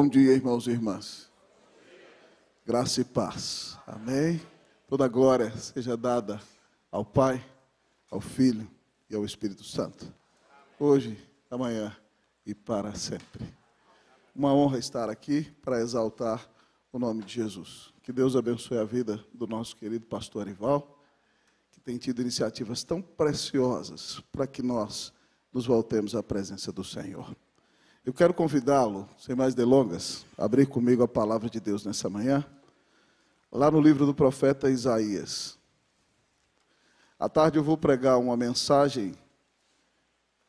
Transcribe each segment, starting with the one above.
Bom dia, irmãos e irmãs. Graça e paz. Amém. Toda glória seja dada ao Pai, ao Filho e ao Espírito Santo. Hoje, amanhã e para sempre. Uma honra estar aqui para exaltar o nome de Jesus. Que Deus abençoe a vida do nosso querido pastor Arival, que tem tido iniciativas tão preciosas para que nós nos voltemos à presença do Senhor. Eu quero convidá-lo, sem mais delongas, a abrir comigo a palavra de Deus nessa manhã, lá no livro do profeta Isaías. À tarde eu vou pregar uma mensagem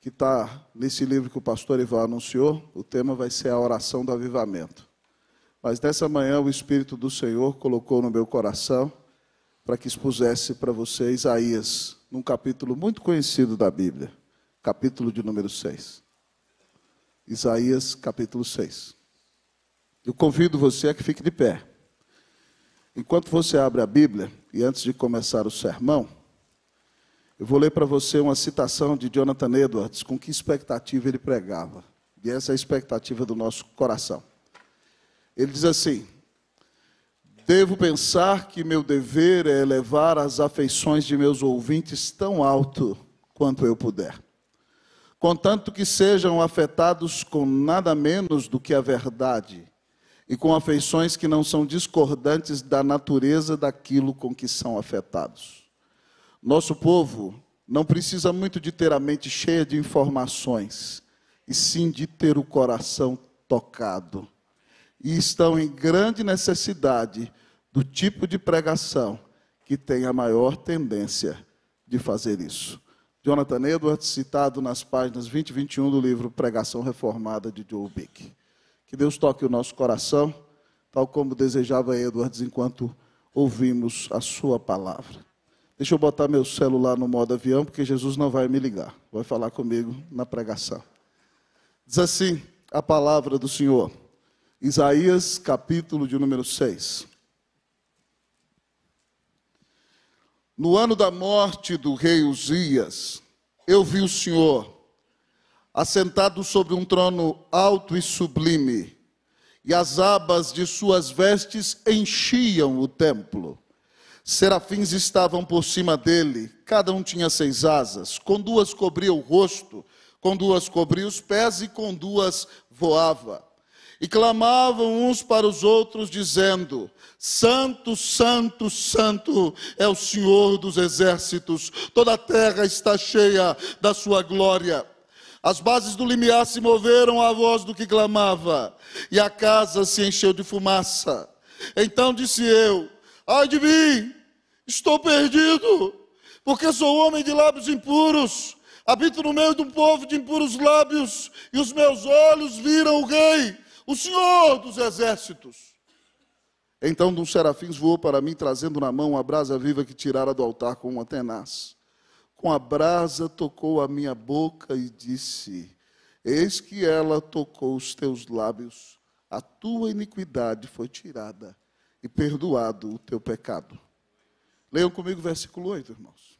que está nesse livro que o pastor Ivan anunciou. O tema vai ser a oração do avivamento. Mas nessa manhã o Espírito do Senhor colocou no meu coração para que expusesse para você Isaías, num capítulo muito conhecido da Bíblia, capítulo de número 6. Isaías, capítulo 6. Eu convido você a que fique de pé. Enquanto você abre a Bíblia, e antes de começar o sermão, eu vou ler para você uma citação de Jonathan Edwards, com que expectativa ele pregava. E essa é a expectativa do nosso coração. Ele diz assim: devo pensar que meu dever é elevar as afeições de meus ouvintes tão alto quanto eu puder, contanto que sejam afetados com nada menos do que a verdade e com afeições que não são discordantes da natureza daquilo com que são afetados. Nosso povo não precisa muito de ter a mente cheia de informações, e sim de ter o coração tocado. E estão em grande necessidade do tipo de pregação que tem a maior tendência de fazer isso. Jonathan Edwards, citado nas páginas 20 e 21 do livro Pregação Reformada de Joe Bick. Que Deus toque o nosso coração, tal como desejava Edwards enquanto ouvimos a sua palavra. Deixa eu botar meu celular no modo avião, porque Jesus não vai me ligar. Vai falar comigo na pregação. Diz assim a palavra do Senhor. Isaías, capítulo de número 6. No ano da morte do rei Uzias, eu vi o Senhor assentado sobre um trono alto e sublime, e as abas de suas vestes enchiam o templo. Serafins estavam por cima dele, cada um tinha 6 asas, com 2 cobria o rosto, com 2 cobria os pés e com 2 voava. E clamavam uns para os outros, dizendo: Santo, Santo, Santo é o Senhor dos exércitos, toda a terra está cheia da sua glória. As bases do limiar se moveram à voz do que clamava, e a casa se encheu de fumaça. Então disse eu: ai de mim, estou perdido, porque sou homem de lábios impuros, habito no meio de um povo de impuros lábios, e os meus olhos viram o Rei, o Senhor dos exércitos. Então um dos serafins voou para mim, trazendo na mão a brasa viva que tirara do altar com uma tenaz. Com a brasa tocou a minha boca e disse: eis que ela tocou os teus lábios, a tua iniquidade foi tirada e perdoado o teu pecado. Leiam comigo o versículo 8, irmãos.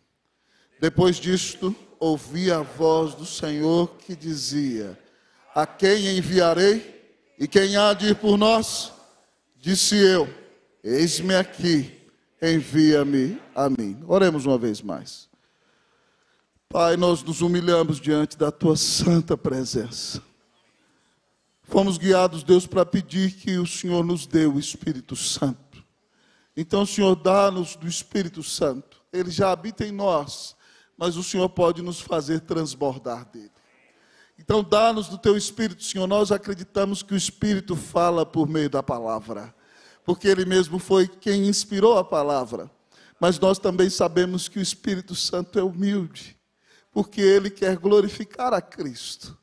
Depois disto, ouvi a voz do Senhor que dizia: a quem enviarei? E quem há de ir por nós? Disse eu: eis-me aqui, envia-me a mim. Oremos uma vez mais. Pai, nós nos humilhamos diante da tua santa presença. Fomos guiados, Deus, para pedir que o Senhor nos dê o Espírito Santo. Então, Senhor, dá-nos do Espírito Santo. Ele já habita em nós, mas o Senhor pode nos fazer transbordar dele. Então, dá-nos do teu Espírito, Senhor. Nós acreditamos que o Espírito fala por meio da palavra, porque ele mesmo foi quem inspirou a palavra. Mas nós também sabemos que o Espírito Santo é humilde, porque ele quer glorificar a Cristo.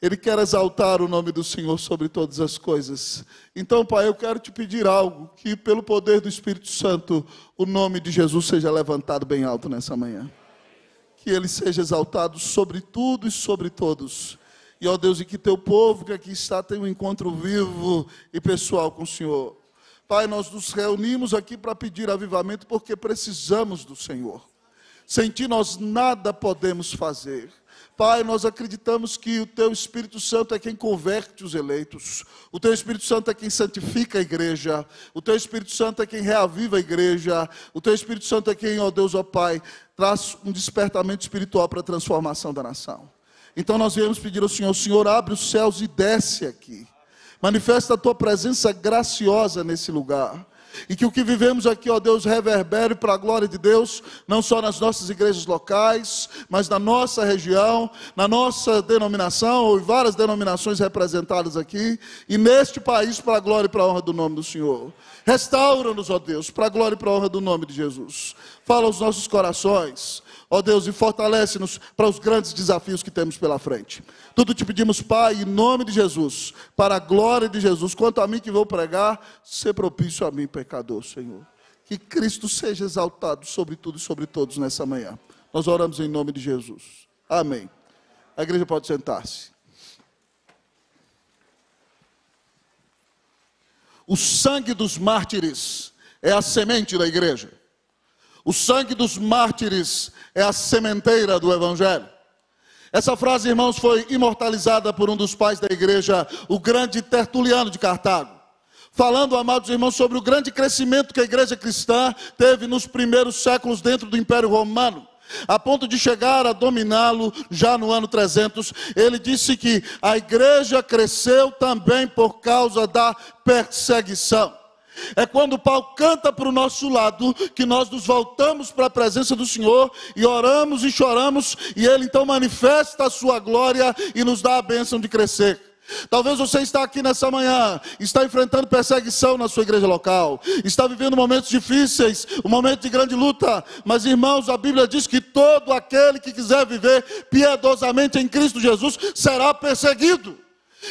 Ele quer exaltar o nome do Senhor sobre todas as coisas. Então, Pai, eu quero te pedir algo, que pelo poder do Espírito Santo, o nome de Jesus seja levantado bem alto nessa manhã. Que ele seja exaltado sobre tudo e sobre todos. E, ó Deus, e que teu povo que aqui está tenha um encontro vivo e pessoal com o Senhor. Pai, nós nos reunimos aqui para pedir avivamento porque precisamos do Senhor. Sem ti nós nada podemos fazer. Pai, nós acreditamos que o Teu Espírito Santo é quem converte os eleitos. O Teu Espírito Santo é quem santifica a igreja. O Teu Espírito Santo é quem reaviva a igreja. O Teu Espírito Santo é quem, ó Deus, ó Pai, traz um despertamento espiritual para a transformação da nação. Então nós viemos pedir ao Senhor, Senhor, abre os céus e desce aqui. Manifesta a Tua presença graciosa nesse lugar. E que o que vivemos aqui, ó Deus, reverbere para a glória de Deus, não só nas nossas igrejas locais, mas na nossa região, na nossa denominação, ou em várias denominações representadas aqui, e neste país, para a glória e para a honra do nome do Senhor. Restaura-nos, ó Deus, para a glória e para a honra do nome de Jesus. Fala aos nossos corações, ó Deus, e fortalece-nos para os grandes desafios que temos pela frente. Tudo te pedimos, Pai, em nome de Jesus, para a glória de Jesus. Quanto a mim que vou pregar, ser propício a mim, pecador, Senhor. Que Cristo seja exaltado sobre tudo e sobre todos nessa manhã. Nós oramos em nome de Jesus. Amém. A igreja pode sentar-se. O sangue dos mártires é a semente da igreja. O sangue dos mártires é a sementeira do Evangelho. Essa frase, irmãos, foi imortalizada por um dos pais da igreja, o grande Tertuliano de Cartago. Falando, amados irmãos, sobre o grande crescimento que a igreja cristã teve nos primeiros séculos dentro do Império Romano, a ponto de chegar a dominá-lo já no ano 300. Ele disse que a igreja cresceu também por causa da perseguição. É quando Paulo canta para o nosso lado que nós nos voltamos para a presença do Senhor e oramos e choramos, e Ele então manifesta a sua glória e nos dá a bênção de crescer. Talvez você está aqui nessa manhã, está enfrentando perseguição na sua igreja local, está vivendo momentos difíceis, um momento de grande luta, mas irmãos, a Bíblia diz que todo aquele que quiser viver piedosamente em Cristo Jesus será perseguido.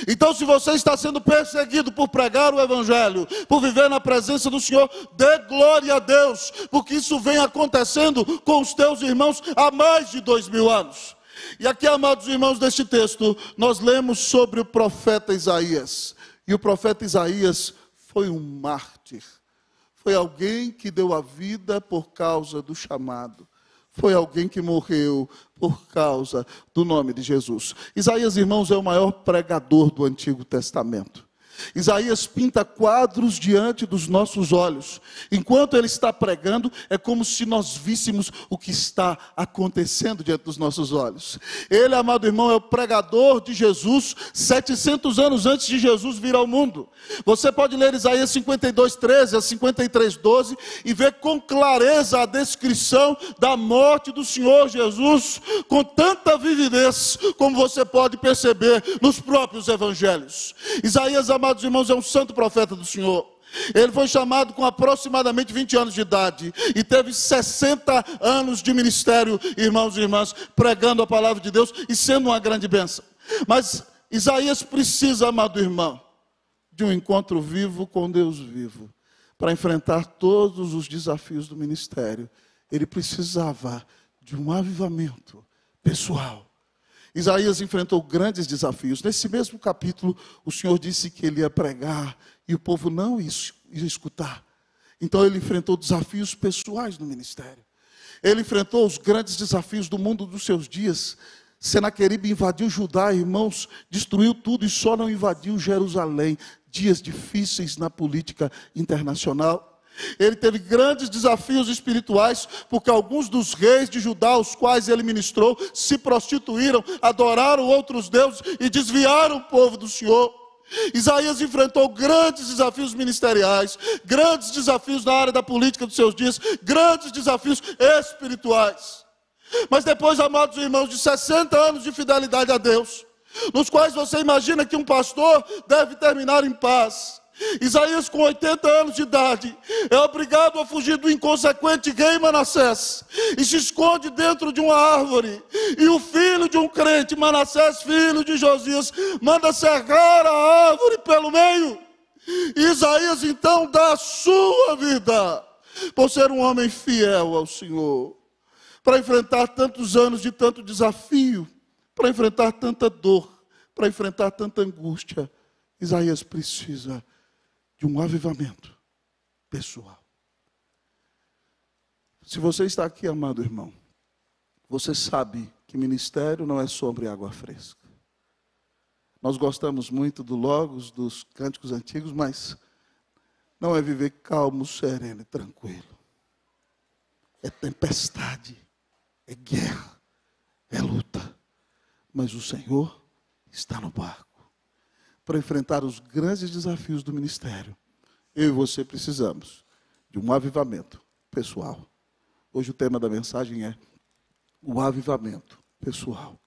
Então, se você está sendo perseguido por pregar o Evangelho, por viver na presença do Senhor, dê glória a Deus, porque isso vem acontecendo com os teus irmãos há mais de 2000 anos. E aqui, amados irmãos, neste texto, nós lemos sobre o profeta Isaías. E o profeta Isaías foi um mártir. Foi alguém que deu a vida por causa do chamado. Foi alguém que morreu por causa do nome de Jesus. Isaías, irmãos, é o maior pregador do Antigo Testamento. Isaías pinta quadros diante dos nossos olhos. Enquanto ele está pregando, é como se nós víssemos o que está acontecendo diante dos nossos olhos. Ele, amado irmão, é o pregador de Jesus 700 anos antes de Jesus vir ao mundo. Você pode ler Isaías 52:13 a 53:12 e ver com clareza a descrição da morte do Senhor Jesus, com tanta vividez como você pode perceber nos próprios evangelhos. Isaías, amados irmãos, é um santo profeta do Senhor. Ele foi chamado com aproximadamente 20 anos de idade e teve 60 anos de ministério, irmãos e irmãs, pregando a palavra de Deus e sendo uma grande bênção. Mas Isaías precisa, amado irmão, de um encontro vivo com Deus vivo, para enfrentar todos os desafios do ministério. Ele precisava de um avivamento pessoal. Isaías enfrentou grandes desafios. Nesse mesmo capítulo, o Senhor disse que ele ia pregar e o povo não ia escutar. Então ele enfrentou desafios pessoais no ministério. Ele enfrentou os grandes desafios do mundo dos seus dias. Senaqueribe invadiu Judá, irmãos, destruiu tudo e só não invadiu Jerusalém. Dias difíceis na política internacional. Ele teve grandes desafios espirituais, porque alguns dos reis de Judá, os quais ele ministrou, se prostituíram, adoraram outros deuses e desviaram o povo do Senhor. Isaías enfrentou grandes desafios ministeriais, grandes desafios na área da política dos seus dias, grandes desafios espirituais. Mas depois, amados irmãos, de 60 anos de fidelidade a Deus, nos quais você imagina que um pastor deve terminar em paz, Isaías, com 80 anos de idade, é obrigado a fugir do inconsequente rei Manassés e se esconde dentro de uma árvore. E o filho de um crente, Manassés, filho de Josias, manda cercar a árvore pelo meio. E Isaías então dá a sua vida por ser um homem fiel ao Senhor, para enfrentar tantos anos de tanto desafio, para enfrentar tanta dor, para enfrentar tanta angústia. Isaías precisa de um avivamento pessoal. Se você está aqui, amado irmão, Você sabe que ministério não é sombra e água fresca. Nós gostamos muito do Logos, dos cânticos antigos, mas não é viver calmo, sereno e tranquilo. É tempestade, é guerra, é luta. Mas o Senhor está no barco. Para enfrentar os grandes desafios do ministério, eu e você precisamos de um avivamento pessoal. Hoje o tema da mensagem é o avivamento pessoal.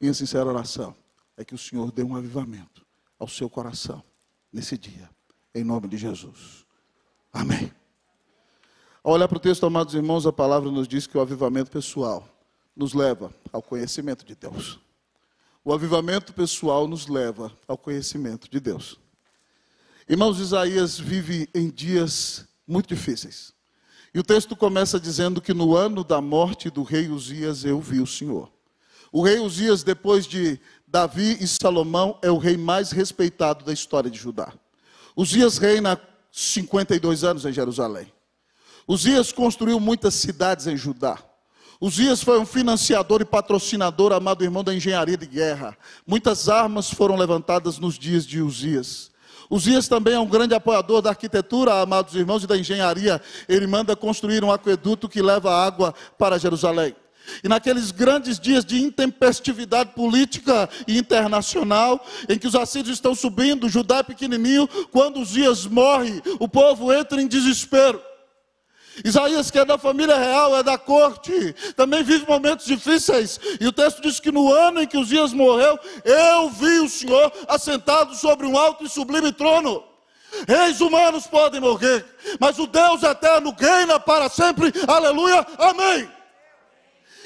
Minha sincera oração é que o Senhor dê um avivamento ao seu coração nesse dia, em nome de Jesus. Amém. Ao olhar para o texto, amados irmãos, a palavra nos diz que o avivamento pessoal nos leva ao conhecimento de Deus. O avivamento pessoal nos leva ao conhecimento de Deus. Irmãos, Isaías vive em dias muito difíceis. E o texto começa dizendo que no ano da morte do rei Uzias eu vi o Senhor. O rei Uzias, depois de Davi e Salomão, é o rei mais respeitado da história de Judá. Uzias reina 52 anos em Jerusalém. Uzias construiu muitas cidades em Judá. Uzias foi um financiador e patrocinador, amado irmão, da engenharia de guerra. Muitas armas foram levantadas nos dias de Uzias. Uzias também é um grande apoiador da arquitetura, amados irmãos, e da engenharia. Ele manda construir um aqueduto que leva água para Jerusalém. E naqueles grandes dias de intempestividade política e internacional, em que os assírios estão subindo, Judá é pequenininho, quando Uzias morre, o povo entra em desespero. Isaías, que é da família real, é da corte, também vive momentos difíceis. E o texto diz que no ano em que Uzias morreu, eu vi o Senhor assentado sobre um alto e sublime trono. Reis humanos podem morrer, mas o Deus eterno reina para sempre. Aleluia, amém.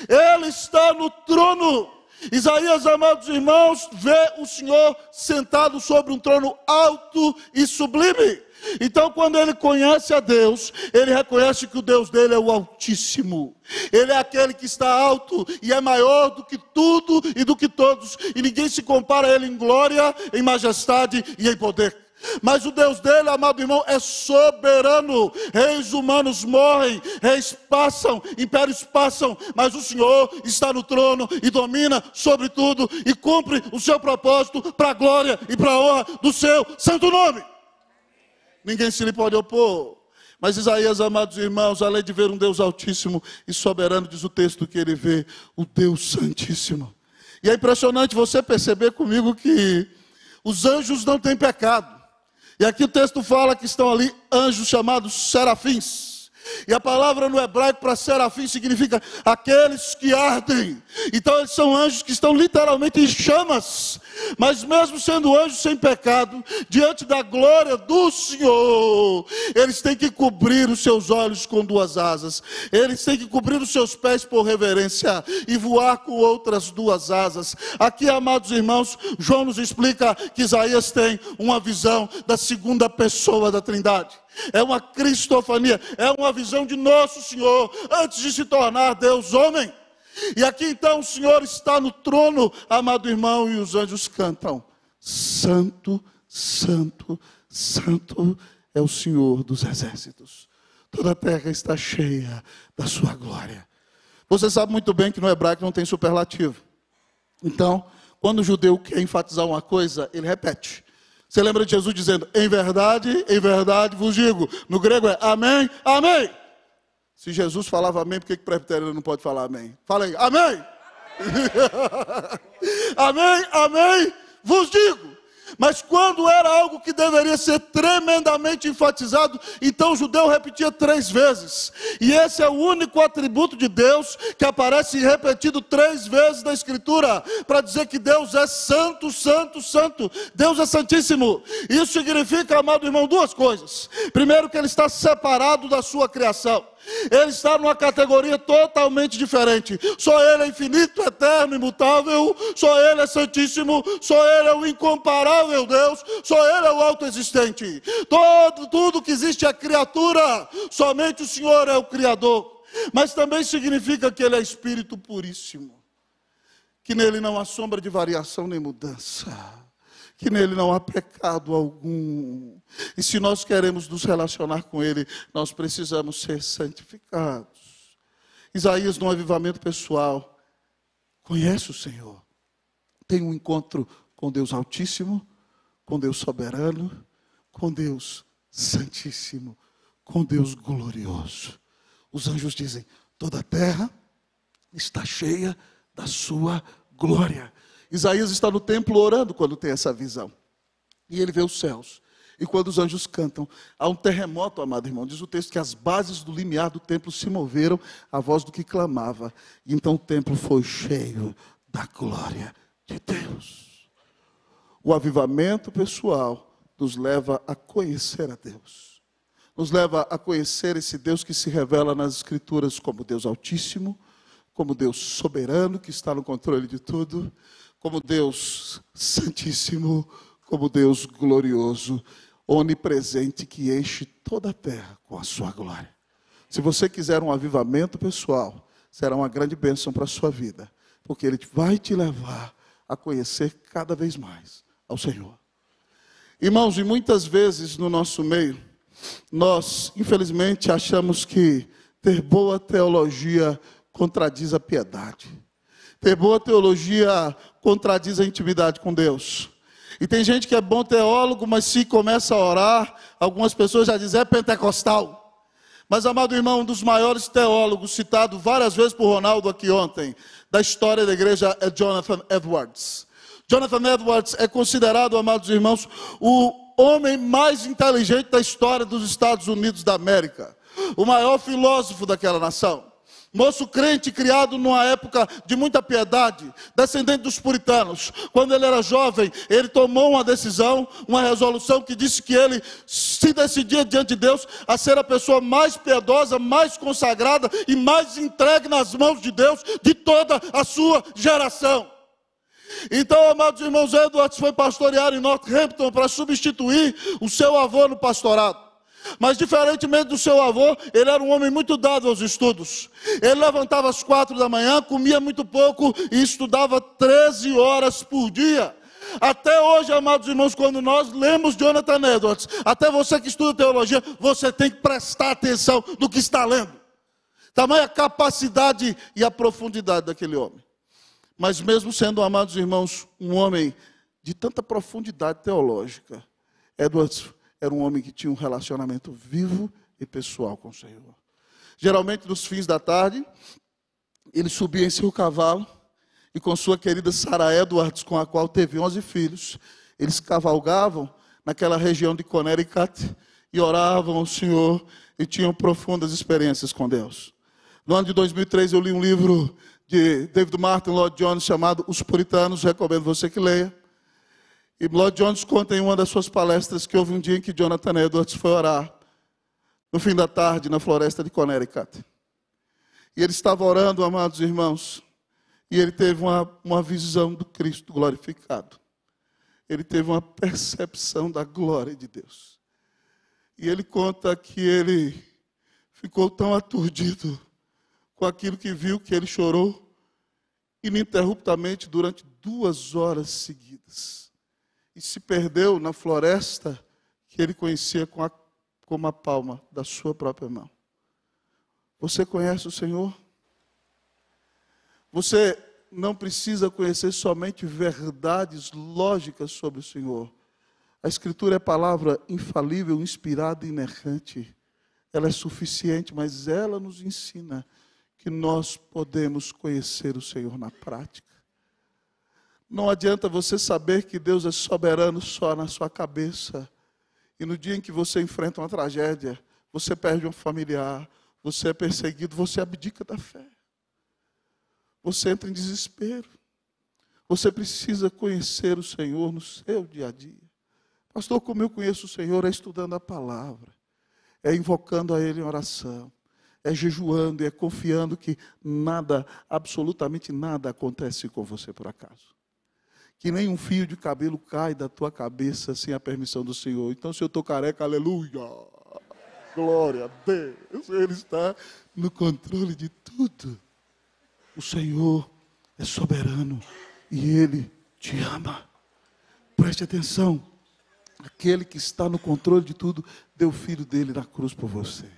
Ele está no trono. Isaías, amados irmãos, vê o Senhor sentado sobre um trono alto e sublime. Então, quando ele conhece a Deus, ele reconhece que o Deus dele é o Altíssimo. Ele é aquele que está alto e é maior do que tudo e do que todos. E ninguém se compara a ele em glória, em majestade e em poder. Mas o Deus dele, amado irmão, é soberano. Reis humanos morrem, reis passam, impérios passam, mas o Senhor está no trono e domina sobre tudo e cumpre o seu propósito para a glória e para a honra do seu santo nome. Ninguém se lhe pode opor. Mas Isaías, amados irmãos, além de ver um Deus altíssimo e soberano, diz o texto que ele vê o Deus santíssimo. E é impressionante você perceber comigo que os anjos não têm pecado. E aqui o texto fala que estão ali anjos chamados serafins. E a palavra no hebraico para serafim significa aqueles que ardem. Então eles são anjos que estão literalmente em chamas. Mas mesmo sendo anjos sem pecado, diante da glória do Senhor, eles têm que cobrir os seus olhos com duas asas. Eles têm que cobrir os seus pés por reverência e voar com outras duas asas. Aqui, amados irmãos, João nos explica que Isaías tem uma visão da segunda pessoa da Trindade. É uma cristofania, é uma visão de nosso Senhor, antes de se tornar Deus homem. E aqui então o Senhor está no trono, amado irmão, e os anjos cantam: Santo, Santo, Santo é o Senhor dos exércitos. Toda a terra está cheia da sua glória. Você sabe muito bem que no hebraico não tem superlativo. Então, quando o judeu quer enfatizar uma coisa, ele repete. Você lembra de Jesus dizendo: em verdade vos digo. No grego é amém, amém. Se Jesus falava amém, por que o presbiteriano não pode falar amém? Fala aí, amém. Amém, amém, vos digo. Mas quando era algo que deveria ser tremendamente enfatizado, então o judeu repetia 3 vezes. E esse é o único atributo de Deus que aparece repetido 3 vezes na Escritura, para dizer que Deus é santo, santo, santo. Deus é santíssimo. Isso significa, amado irmão, 2 coisas. Primeiro, que ele está separado da sua criação. Ele está numa categoria totalmente diferente. Só ele é infinito, eterno, imutável. Só ele é santíssimo. Só ele é o incomparável Deus. Só ele é o autoexistente. Tudo que existe é criatura. Somente o Senhor é o Criador. Mas também significa que ele é Espírito puríssimo, que nele não há sombra de variação nem mudança, que nele não há pecado algum. E se nós queremos nos relacionar com ele, nós precisamos ser santificados. Isaías, num avivamento pessoal, conhece o Senhor, tem um encontro com Deus Altíssimo, com Deus Soberano, com Deus Santíssimo, com Deus Glorioso. Os anjos dizem: toda a terra está cheia da sua glória. Isaías está no templo orando quando tem essa visão. E ele vê os céus. E quando os anjos cantam, há um terremoto, amado irmão. Diz o texto que as bases do limiar do templo se moveram à voz do que clamava. E então o templo foi cheio da glória de Deus. O avivamento pessoal nos leva a conhecer a Deus. Nos leva a conhecer esse Deus que se revela nas Escrituras como Deus Altíssimo, como Deus soberano, que está no controle de tudo, como Deus Santíssimo, como Deus glorioso, onipresente, que enche toda a terra com a sua glória. Se você quiser um avivamento pessoal, será uma grande bênção para a sua vida, porque Ele vai te levar a conhecer cada vez mais ao Senhor. Irmãos, e muitas vezes no nosso meio, nós, infelizmente, achamos que ter boa teologia contradiz a piedade. Ter boa teologia contradiz a intimidade com Deus. E tem gente que é bom teólogo, mas se começa a orar, algumas pessoas já dizem: é pentecostal. Mas, amado irmão, um dos maiores teólogos, citado várias vezes por Ronaldo aqui ontem, da história da igreja, é Jonathan Edwards. Jonathan Edwards é considerado, amados irmãos, o homem mais inteligente da história dos Estados Unidos da América. O maior filósofo daquela nação. Moço crente, criado numa época de muita piedade, descendente dos puritanos. Quando ele era jovem, ele tomou uma decisão, uma resolução que disse que ele se decidia diante de Deus a ser a pessoa mais piedosa, mais consagrada e mais entregue nas mãos de Deus de toda a sua geração. Então, amados irmãos, Edwards foi pastorear em Northampton para substituir o seu avô no pastorado. Mas diferentemente do seu avô, ele era um homem muito dado aos estudos. Ele levantava às 4 da manhã, comia muito pouco e estudava 13 horas por dia. Até hoje, amados irmãos, quando nós lemos Jonathan Edwards, até você que estuda teologia, você tem que prestar atenção no que está lendo. Tamanha capacidade e a profundidade daquele homem. Mas mesmo sendo, amados irmãos, um homem de tanta profundidade teológica, Edwards era um homem que tinha um relacionamento vivo e pessoal com o Senhor. Geralmente, nos fins da tarde, ele subia em seu cavalo e com sua querida Sarah Edwards, com a qual teve 11 filhos, eles cavalgavam naquela região de Connecticut e oravam ao Senhor e tinham profundas experiências com Deus. No ano de 2003, eu li um livro de David Martin Lloyd Jones chamado Os Puritanos, recomendo você que leia. E Lloyd Jones conta em uma das suas palestras que houve um dia em que Jonathan Edwards foi orar, no fim da tarde, na floresta de Connecticut. E ele estava orando, amados irmãos, e ele teve uma visão do Cristo glorificado. Ele teve uma percepção da glória de Deus. E ele conta que ele ficou tão aturdido com aquilo que viu, que ele chorou ininterruptamente durante 2 horas seguidas. E se perdeu na floresta que ele conhecia como a palma da sua própria mão. Você conhece o Senhor? Você não precisa conhecer somente verdades lógicas sobre o Senhor. A Escritura é palavra infalível, inspirada e inerrante. Ela é suficiente, mas ela nos ensina que nós podemos conhecer o Senhor na prática. Não adianta você saber que Deus é soberano só na sua cabeça. E no dia em que você enfrenta uma tragédia, você perde um familiar, você é perseguido, você abdica da fé. Você entra em desespero. Você precisa conhecer o Senhor no seu dia a dia. Pastor, como eu conheço o Senhor? É estudando a palavra, é invocando a Ele em oração, é jejuando e é confiando que nada, absolutamente nada acontece com você por acaso. Que nem um fio de cabelo cai da tua cabeça sem a permissão do Senhor. Então, se eu estou careca, aleluia, glória a Deus, Ele está no controle de tudo. O Senhor é soberano e Ele te ama. Preste atenção, aquele que está no controle de tudo, deu o Filho dele na cruz por você.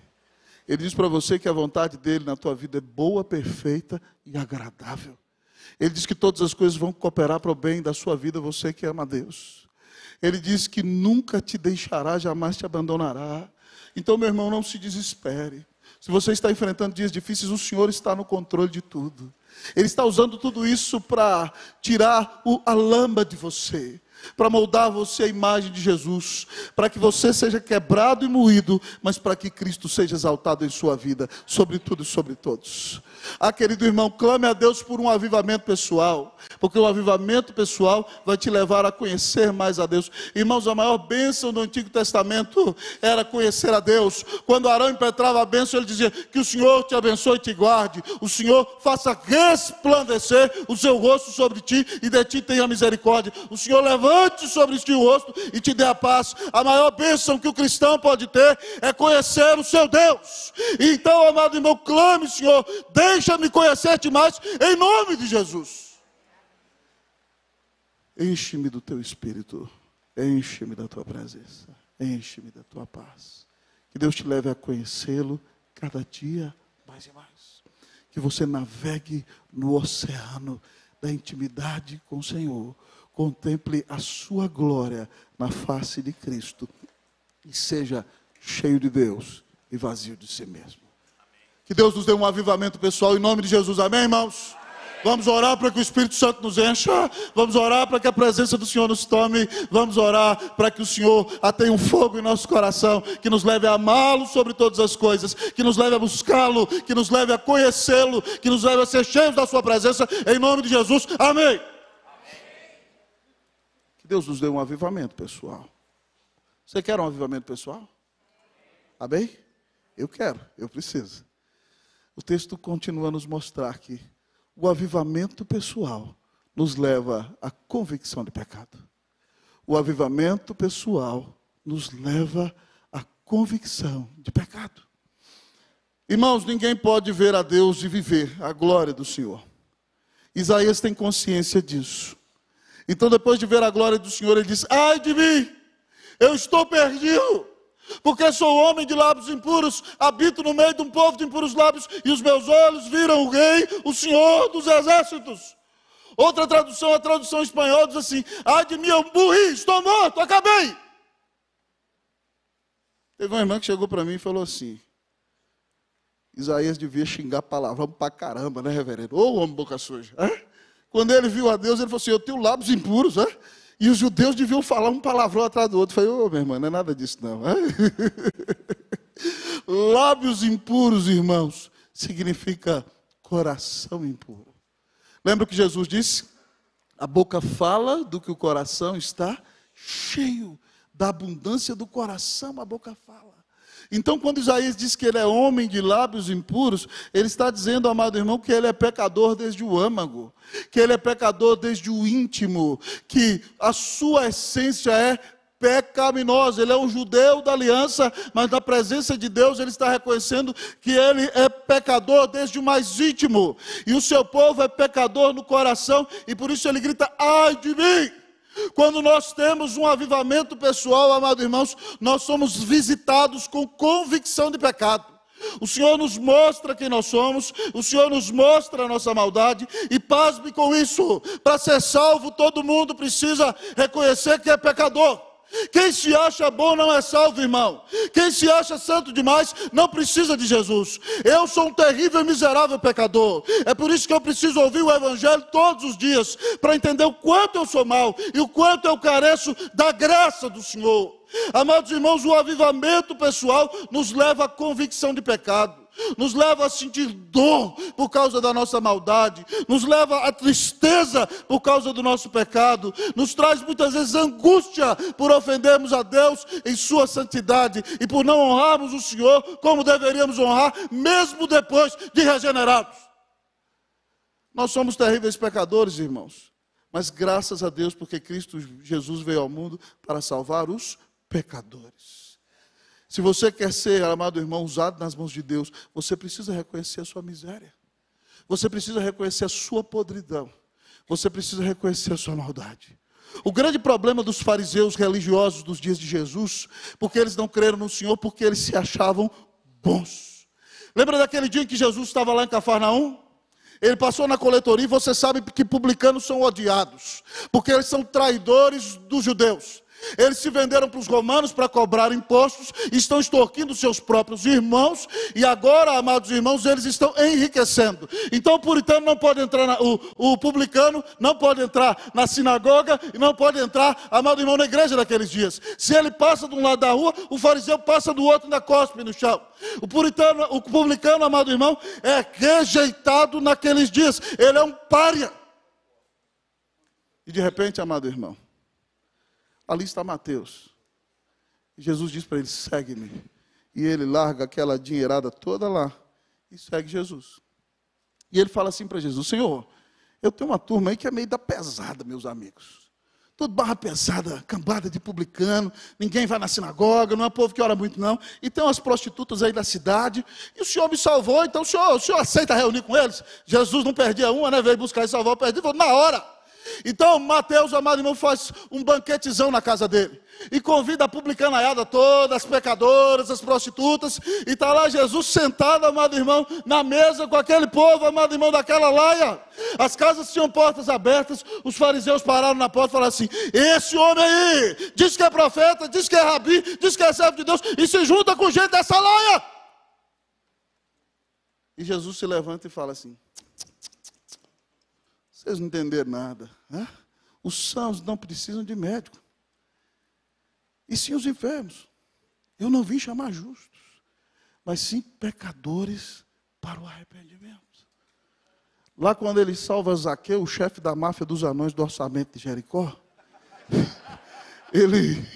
Ele diz para você que a vontade dele na tua vida é boa, perfeita e agradável. Ele diz que todas as coisas vão cooperar para o bem da sua vida, você que ama a Deus. Ele diz que nunca te deixará, jamais te abandonará. Então, meu irmão, não se desespere. Se você está enfrentando dias difíceis, o Senhor está no controle de tudo. Ele está usando tudo isso para tirar a lama de você, para moldar você à imagem de Jesus, para que você seja quebrado e moído, mas para que Cristo seja exaltado em sua vida, sobre tudo e sobre todos. Querido irmão, clame a Deus por um avivamento pessoal, porque o avivamento pessoal vai te levar a conhecer mais a Deus. Irmãos, a maior bênção do Antigo Testamento era conhecer a Deus. Quando Arão impetrava a bênção, ele dizia: que o Senhor te abençoe e te guarde, o Senhor faça resplandecer o seu rosto sobre ti e de ti tenha misericórdia, o Senhor levante sobre ti o rosto e te dê a paz. A maior bênção que o cristão pode ter é conhecer o seu Deus. Então, amado irmão, clame: Senhor, deixa-me conhecer-te mais, em nome de Jesus. Enche-me do teu Espírito, enche-me da tua presença, enche-me da tua paz. Que Deus te leve a conhecê-lo cada dia mais e mais. Que você navegue no oceano da intimidade com o Senhor, contemple a sua glória na face de Cristo e seja cheio de Deus e vazio de si mesmo. Que Deus nos dê um avivamento pessoal em nome de Jesus, amém, irmãos? Amém. Vamos orar para que o Espírito Santo nos encha, vamos orar para que a presença do Senhor nos tome, vamos orar para que o Senhor atenha um fogo em nosso coração, que nos leve a amá-lo sobre todas as coisas, que nos leve a buscá-lo, que nos leve a conhecê-lo, que nos leve a ser cheios da sua presença, em nome de Jesus, amém. Amém. Que Deus nos dê um avivamento pessoal. Você quer um avivamento pessoal? Amém? Eu quero, eu preciso. O texto continua a nos mostrar que o avivamento pessoal nos leva à convicção de pecado. O avivamento pessoal nos leva à convicção de pecado. Irmãos, ninguém pode ver a Deus e viver a glória do Senhor. Isaías tem consciência disso. Então, depois de ver a glória do Senhor, ele diz: ai de mim, eu estou perdido, porque sou homem de lábios impuros, habito no meio de um povo de impuros lábios, e os meus olhos viram o Rei, o Senhor dos exércitos. Outra tradução, a tradução espanhola, diz assim: ai de mim, eu morri, estou morto, acabei. Teve uma irmã que chegou para mim e falou assim: Isaías devia xingar palavrão pra caramba, né, reverendo? Ô, homem boca suja. Quando ele viu a Deus, ele falou assim: eu tenho lábios impuros, e os judeus deviam falar um palavrão atrás do outro. Eu falei: ô, minha irmã, não é nada disso não. Lábios impuros, irmãos, significa coração impuro. Lembra que Jesus disse? A boca fala do que o coração está cheio. Da abundância do coração a boca fala. Então, quando Isaías diz que ele é homem de lábios impuros, ele está dizendo, amado irmão, que ele é pecador desde o âmago, que ele é pecador desde o íntimo, que a sua essência é pecaminosa. Ele é um judeu da aliança, mas na presença de Deus ele está reconhecendo que ele é pecador desde o mais íntimo, e o seu povo é pecador no coração, e por isso ele grita: ai de mim. Quando nós temos um avivamento pessoal, amados irmãos, nós somos visitados com convicção de pecado. O Senhor nos mostra quem nós somos, o Senhor nos mostra a nossa maldade, e pasme com isso: para ser salvo, todo mundo precisa reconhecer que é pecador. Quem se acha bom não é salvo, irmão. Quem se acha santo demais não precisa de Jesus. Eu sou um terrível e miserável pecador. É por isso que eu preciso ouvir o Evangelho todos os dias, para entender o quanto eu sou mau e o quanto eu careço da graça do Senhor. Amados irmãos, o avivamento pessoal nos leva à convicção de pecado, nos leva a sentir dor por causa da nossa maldade, nos leva à tristeza por causa do nosso pecado, nos traz muitas vezes angústia por ofendermos a Deus em sua santidade e por não honrarmos o Senhor como deveríamos honrar, mesmo depois de regenerados. Nós somos terríveis pecadores, irmãos, mas graças a Deus, porque Cristo Jesus veio ao mundo para salvar os pecadores. Se você quer ser, amado irmão, usado nas mãos de Deus, você precisa reconhecer a sua miséria. Você precisa reconhecer a sua podridão. Você precisa reconhecer a sua maldade. O grande problema dos fariseus religiosos dos dias de Jesus, porque eles não creram no Senhor, porque eles se achavam bons. Lembra daquele dia em que Jesus estava lá em Cafarnaum? Ele passou na coletoria e você sabe que publicanos são odiados, porque eles são traidores dos judeus. Eles se venderam para os romanos para cobrar impostos, estão extorquindo seus próprios irmãos, e agora, amados irmãos, eles estão enriquecendo. Então o puritano não pode entrar, o publicano não pode entrar na sinagoga, e não pode entrar, amado irmão, na igreja naqueles dias. Se ele passa de um lado da rua, o fariseu passa do outro e ainda cospe no chão. O publicano, amado irmão, é rejeitado naqueles dias, ele é um pária. E de repente, amado irmão, ali está Mateus. E Jesus diz para ele, segue-me. E ele larga aquela dinheirada toda lá e segue Jesus. E ele fala assim para Jesus, Senhor, eu tenho uma turma aí que é meio da pesada, meus amigos. Tudo barra pesada, cambada de publicano, ninguém vai na sinagoga, não é povo que ora muito não. E tem umas prostitutas aí da cidade, e o Senhor me salvou, então o senhor aceita reunir com eles? Jesus não perdia uma, né? Veio buscar e salvar o perdido, na hora. Então Mateus, amado irmão, faz um banquetezão na casa dele. E convida a publicanaiada toda, as pecadoras, as prostitutas. E está lá Jesus sentado, amado irmão, na mesa com aquele povo, amado irmão, daquela laia. As casas tinham portas abertas. Os fariseus pararam na porta e falaram assim, esse homem aí, diz que é profeta, diz que é rabi, diz que é servo de Deus, e se junta com gente dessa laia. E Jesus se levanta e fala assim, vocês não entenderam nada. Né? Os sãos não precisam de médico. E sim os enfermos. Eu não vim chamar justos, mas sim pecadores para o arrependimento. Lá quando ele salva Zaqueu, o chefe da máfia dos anões do orçamento de Jericó, ele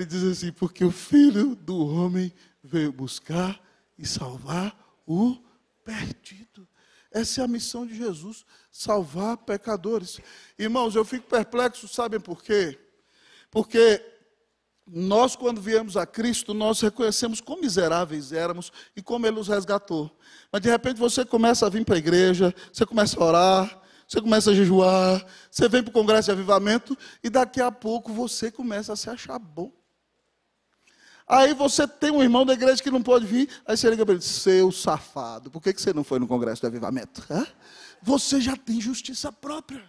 diz assim, porque o Filho do Homem veio buscar e salvar o perdido. Essa é a missão de Jesus, salvar pecadores. Irmãos, eu fico perplexo, sabem por quê? Porque nós, quando viemos a Cristo, nós reconhecemos quão miseráveis éramos e como Ele nos resgatou. Mas de repente você começa a vir para a igreja, você começa a orar, você começa a jejuar, você vem para o congresso de avivamento e daqui a pouco você começa a se achar bom. Aí você tem um irmão da igreja que não pode vir, aí você liga para ele, seu safado, por que você não foi no congresso de avivamento? Hã? Você já tem justiça própria.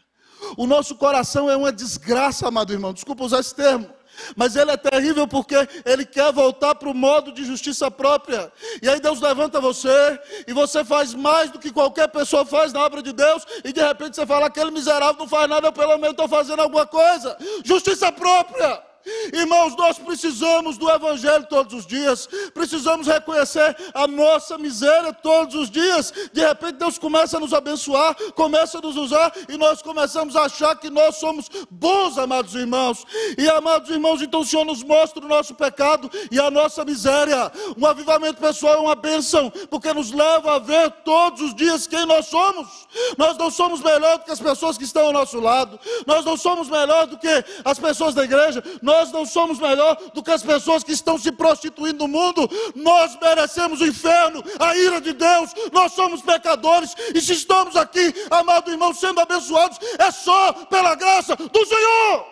O nosso coração é uma desgraça, amado irmão, desculpa usar esse termo, mas ele é terrível porque ele quer voltar para o modo de justiça própria. E aí Deus levanta você, e você faz mais do que qualquer pessoa faz na obra de Deus, e de repente você fala, aquele miserável não faz nada, eu pelo menos estou fazendo alguma coisa. Justiça própria. Irmãos, nós precisamos do Evangelho todos os dias, precisamos reconhecer a nossa miséria todos os dias. De repente Deus começa a nos abençoar, começa a nos usar, e nós começamos a achar que nós somos bons, amados irmãos. E amados irmãos, então o Senhor nos mostra o nosso pecado e a nossa miséria. Um avivamento pessoal é uma bênção, porque nos leva a ver todos os dias quem nós somos. Nós não somos melhor do que as pessoas que estão ao nosso lado, nós não somos melhor do que as pessoas da igreja, nós não somos melhor do que as pessoas que estão se prostituindo no mundo. Nós merecemos o inferno, a ira de Deus. Nós somos pecadores. E se estamos aqui, amado irmão, sendo abençoados, é só pela graça do Senhor.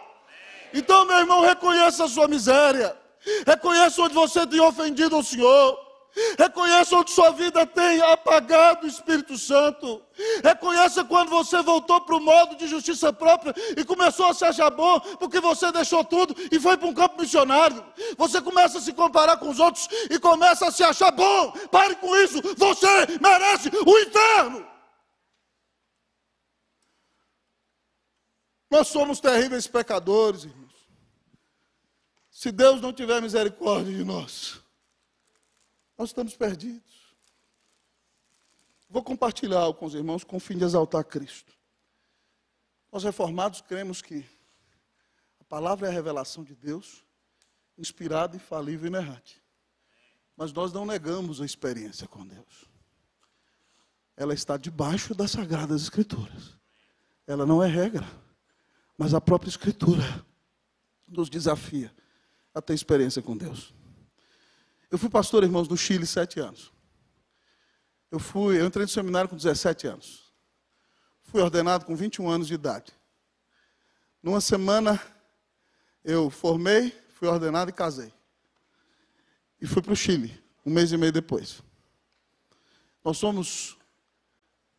Então, meu irmão, reconheça a sua miséria. Reconheça onde você tem ofendido ao Senhor. Reconheça onde sua vida tem apagado o Espírito Santo. Reconheça quando você voltou para o modo de justiça própria e começou a se achar bom, porque você deixou tudo e foi para um campo missionário. Você começa a se comparar com os outros e começa a se achar bom. Pare com isso, você merece o inferno. Nós somos terríveis pecadores, irmãos. Se Deus não tiver misericórdia de nós estamos perdidos. Vou compartilhar algo com os irmãos com o fim de exaltar Cristo. Nós reformados cremos que a palavra é a revelação de Deus, inspirada, infalível e inerrante. Mas nós não negamos a experiência com Deus. Ela está debaixo das Sagradas Escrituras. Ela não é regra, mas a própria Escritura nos desafia a ter experiência com Deus. Eu fui pastor, irmãos, no Chile 7 anos. Eu entrei no seminário com 17 anos. Fui ordenado com 21 anos de idade. Numa semana, eu formei, fui ordenado e casei. E fui para o Chile, 1 mês e meio depois. Nós somos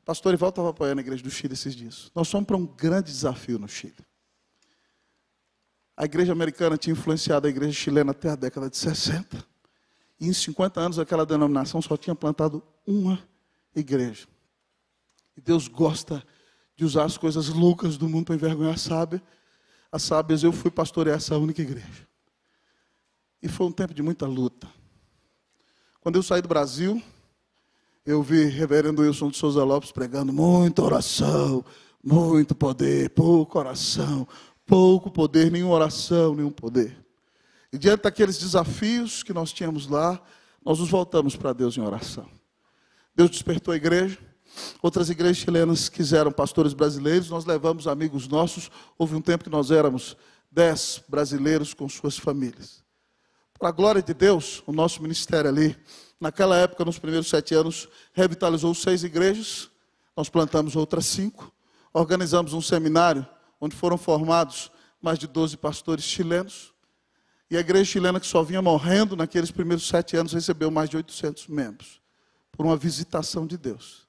Pastor Ival estava apoiando a igreja do Chile esses dias. Nós fomos para um grande desafio no Chile. A igreja americana tinha influenciado a igreja chilena até a década de 60. E em 50 anos aquela denominação só tinha plantado uma igreja. E Deus gosta de usar as coisas loucas do mundo para envergonhar as sábias. Eu fui pastorear essa única igreja. E foi um tempo de muita luta. Quando eu saí do Brasil, eu vi reverendo Wilson de Souza Lopes pregando muita oração, muito poder, pouca oração, pouco poder, nenhuma oração, nenhum poder. E diante daqueles desafios que nós tínhamos lá, nós nos voltamos para Deus em oração. Deus despertou a igreja, outras igrejas chilenas quiseram pastores brasileiros, nós levamos amigos nossos, houve um tempo que nós éramos 10 brasileiros com suas famílias. Para a glória de Deus, o nosso ministério ali, naquela época, nos primeiros 7 anos, revitalizou 6 igrejas, nós plantamos outras 5, organizamos um seminário, onde foram formados mais de 12 pastores chilenos, e a igreja chilena, que só vinha morrendo naqueles primeiros 7 anos, recebeu mais de 800 membros, por uma visitação de Deus.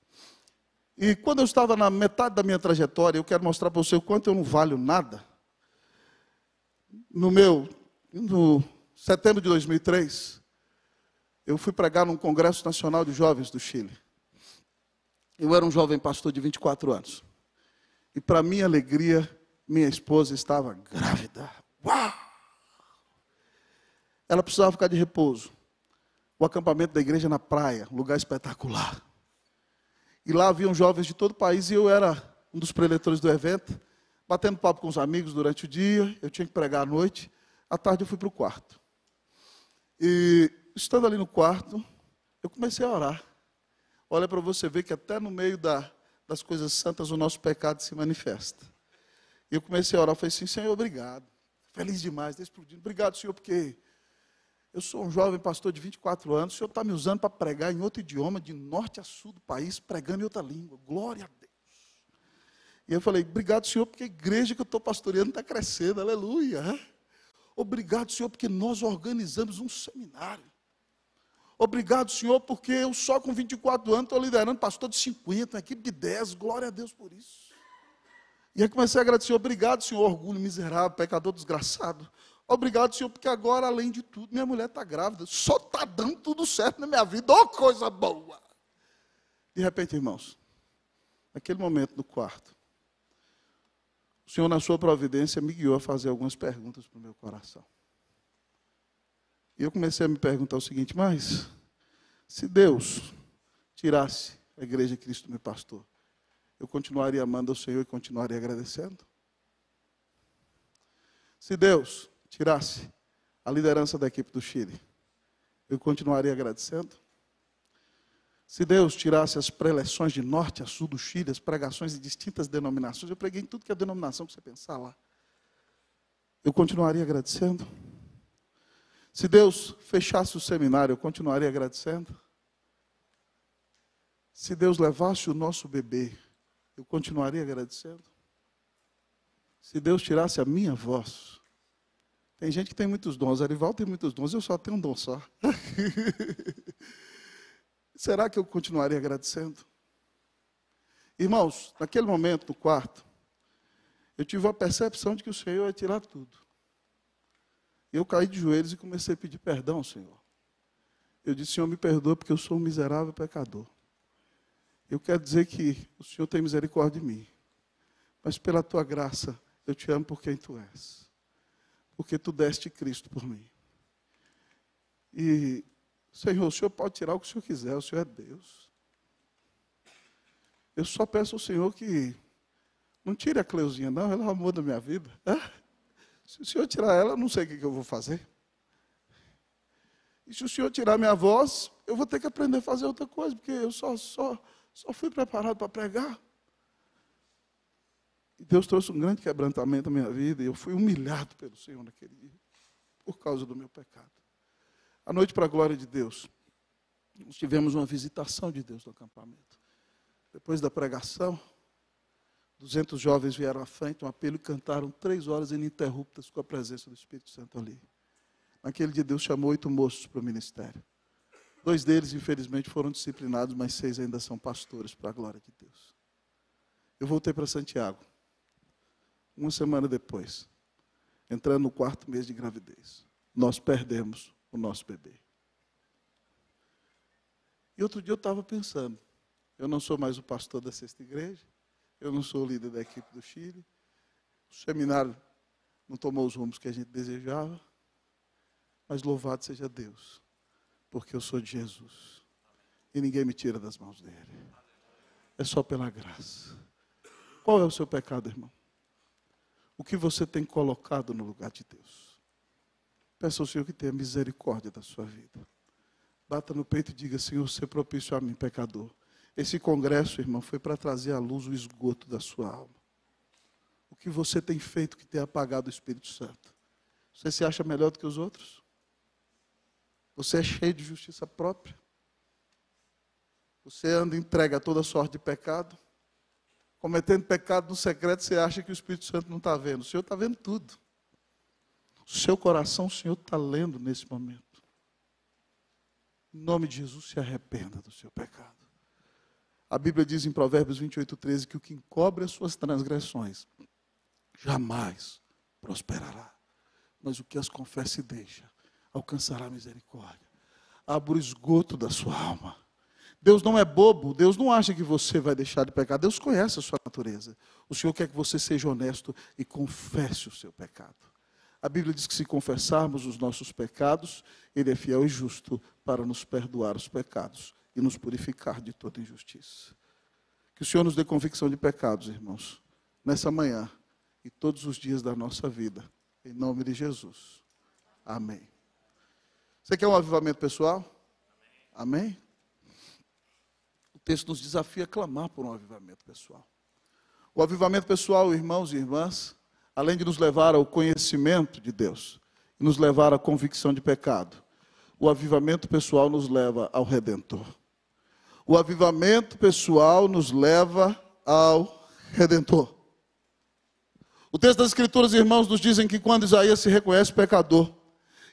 E quando eu estava na metade da minha trajetória, eu quero mostrar para você o quanto eu não valho nada. No setembro de 2003, eu fui pregar num Congresso Nacional de Jovens do Chile. Eu era um jovem pastor de 24 anos. E para minha alegria, minha esposa estava grávida. Uau! Ela precisava ficar de repouso. O acampamento da igreja na praia, um lugar espetacular. E lá haviam jovens de todo o país e eu era um dos preletores do evento, batendo papo com os amigos durante o dia, eu tinha que pregar à noite. À tarde eu fui para o quarto. E estando ali no quarto, eu comecei a orar. Olha para você ver que até no meio das coisas santas o nosso pecado se manifesta. E eu comecei a orar, falei assim, Senhor, obrigado. Feliz demais, Deus explodindo. Obrigado, Senhor, porque eu sou um jovem pastor de 24 anos, o Senhor está me usando para pregar em outro idioma, de norte a sul do país, pregando em outra língua. Glória a Deus. E eu falei, obrigado, Senhor, porque a igreja que eu estou pastoreando está crescendo, aleluia. Obrigado, Senhor, porque nós organizamos um seminário. Obrigado, Senhor, porque eu só com 24 anos estou liderando pastor de 50, uma equipe de 10, glória a Deus por isso. E aí comecei a agradecer, obrigado, Senhor, orgulho miserável, pecador desgraçado. Obrigado, Senhor, porque agora, além de tudo, minha mulher está grávida. Só está dando tudo certo na minha vida, oh, coisa boa. De repente, irmãos, naquele momento no quarto, o Senhor, na sua providência, me guiou a fazer algumas perguntas para o meu coração. E eu comecei a me perguntar o seguinte, mas se Deus tirasse a igreja Cristo me pastor, eu continuaria amando ao Senhor e continuaria agradecendo? Se Deus tirasse a liderança da equipe do Chile, eu continuaria agradecendo? Se Deus tirasse as preleções de norte a sul do Chile, as pregações de distintas denominações, eu preguei em tudo que é denominação que você pensar lá, eu continuaria agradecendo? Se Deus fechasse o seminário, eu continuaria agradecendo? Se Deus levasse o nosso bebê, eu continuaria agradecendo? Se Deus tirasse a minha voz, tem gente que tem muitos dons, Arival tem muitos dons, eu só tenho um dom só. Será que eu continuaria agradecendo? Irmãos, naquele momento, no quarto, eu tive a percepção de que o Senhor ia tirar tudo. Eu caí de joelhos e comecei a pedir perdão ao Senhor. Eu disse, Senhor, me perdoa porque eu sou um miserável pecador. Eu quero dizer que o Senhor tem misericórdia de mim. Mas pela tua graça, eu te amo por quem tu és. Porque tu deste Cristo por mim. E, Senhor, o Senhor pode tirar o que o Senhor quiser, o Senhor é Deus. Eu só peço ao Senhor que não tire a Cleuzinha, não, ela é o amor da minha vida. Se o Senhor tirar ela, eu não sei o que eu vou fazer. E se o Senhor tirar minha voz, eu vou ter que aprender a fazer outra coisa, porque eu só fui preparado para pregar. E Deus trouxe um grande quebrantamento na minha vida, e eu fui humilhado pelo Senhor naquele dia, por causa do meu pecado. À noite, para a glória de Deus, nós tivemos uma visitação de Deus no acampamento. Depois da pregação, 200 jovens vieram à frente, um apelo, e cantaram 3 horas ininterruptas com a presença do Espírito Santo ali. Naquele dia, Deus chamou 8 moços para o ministério. 2 deles, infelizmente, foram disciplinados, mas 6 ainda são pastores, para a glória de Deus. Eu voltei para Santiago. Uma semana depois, entrando no 4º mês de gravidez, nós perdemos o nosso bebê. E outro dia eu estava pensando, eu não sou mais o pastor da Sexta Igreja, eu não sou o líder da equipe do Chile, o seminário não tomou os rumos que a gente desejava, mas louvado seja Deus, porque eu sou de Jesus, e ninguém me tira das mãos dele. É só pela graça. Qual é o seu pecado, irmão? O que você tem colocado no lugar de Deus? Peça ao Senhor que tenha misericórdia da sua vida. Bata no peito e diga, Senhor, ser propício a mim, pecador. Esse congresso, irmão, foi para trazer à luz o esgoto da sua alma. O que você tem feito que tem apagado o Espírito Santo? Você se acha melhor do que os outros? Você é cheio de justiça própria? Você anda entregue a toda sorte de pecado? Cometendo pecado no secreto, você acha que o Espírito Santo não está vendo. O Senhor está vendo tudo. O seu coração, o Senhor está lendo nesse momento. Em nome de Jesus, se arrependa do seu pecado. A Bíblia diz em Provérbios 28:13 que o que encobre as suas transgressões jamais prosperará. Mas o que as confessa e deixa, alcançará misericórdia. Abra o esgoto da sua alma. Deus não é bobo, Deus não acha que você vai deixar de pecar. Deus conhece a sua natureza. O Senhor quer que você seja honesto e confesse o seu pecado. A Bíblia diz que se confessarmos os nossos pecados, Ele é fiel e justo para nos perdoar os pecados e nos purificar de toda injustiça. Que o Senhor nos dê convicção de pecados, irmãos, nessa manhã e todos os dias da nossa vida. Em nome de Jesus. Amém. Você quer um avivamento pessoal? Amém? O texto nos desafia a clamar por um avivamento pessoal. O avivamento pessoal, irmãos e irmãs, além de nos levar ao conhecimento de Deus, e nos levar à convicção de pecado, o avivamento pessoal nos leva ao Redentor. O avivamento pessoal nos leva ao Redentor. O texto das Escrituras, irmãos, nos dizem que quando Isaías se reconhece pecador,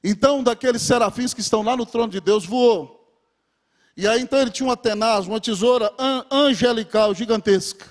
então daqueles serafins que estão lá no trono de Deus, voou. E aí então ele tinha uma tenaz, uma tesoura angelical, gigantesca.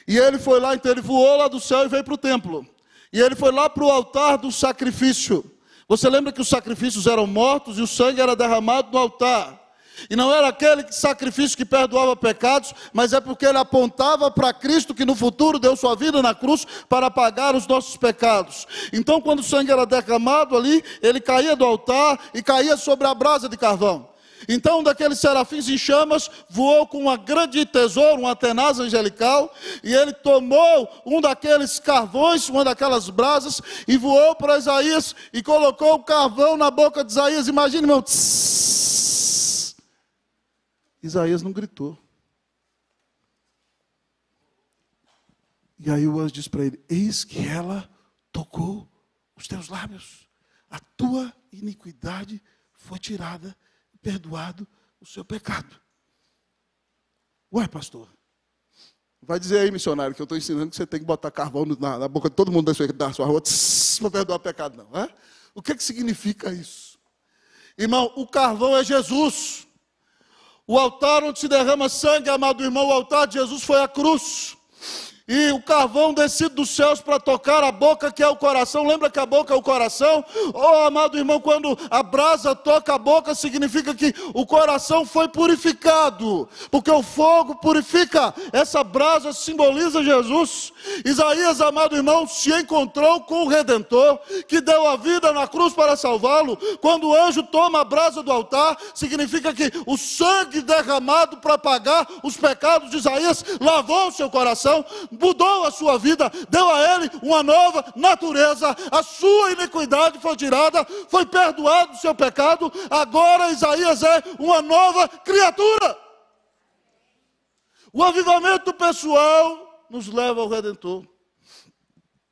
E ele foi lá, então ele voou lá do céu e veio para o templo. E ele foi lá para o altar do sacrifício. Você lembra que os sacrifícios eram mortos e o sangue era derramado no altar. E não era aquele sacrifício que perdoava pecados, mas é porque ele apontava para Cristo que no futuro deu sua vida na cruz para pagar os nossos pecados. Então quando o sangue era derramado ali, ele caía do altar e caía sobre a brasa de carvão. Então um daqueles serafins em chamas voou com uma grande tesoura, uma tenaz angelical, e ele tomou um daqueles carvões, uma daquelas brasas, e voou para Isaías e colocou o carvão na boca de Isaías. Imagine, meu, tss. Isaías não gritou. E aí o anjo diz para ele, eis que ela tocou os teus lábios, a tua iniquidade foi tirada, perdoado o seu pecado. Ué, pastor, vai dizer aí, missionário, que eu estou ensinando que você tem que botar carvão na boca de todo mundo da sua rua para perdoar o pecado, não é? O que significa isso? Irmão, o carvão é Jesus. O altar onde se derrama sangue, amado irmão, o altar de Jesus foi a cruz. E o carvão descido dos céus para tocar a boca, que é o coração. Lembra que a boca é o coração? Oh, amado irmão, quando a brasa toca a boca, significa que o coração foi purificado, porque o fogo purifica. Essa brasa simboliza Jesus. Isaías, amado irmão, se encontrou com o Redentor, que deu a vida na cruz para salvá-lo. Quando o anjo toma a brasa do altar, significa que o sangue derramado para pagar os pecados de Isaías lavou o seu coração, mudou a sua vida, deu a ele uma nova natureza. A sua iniquidade foi tirada, foi perdoado o seu pecado. Agora Isaías é uma nova criatura. O avivamento pessoal nos leva ao Redentor.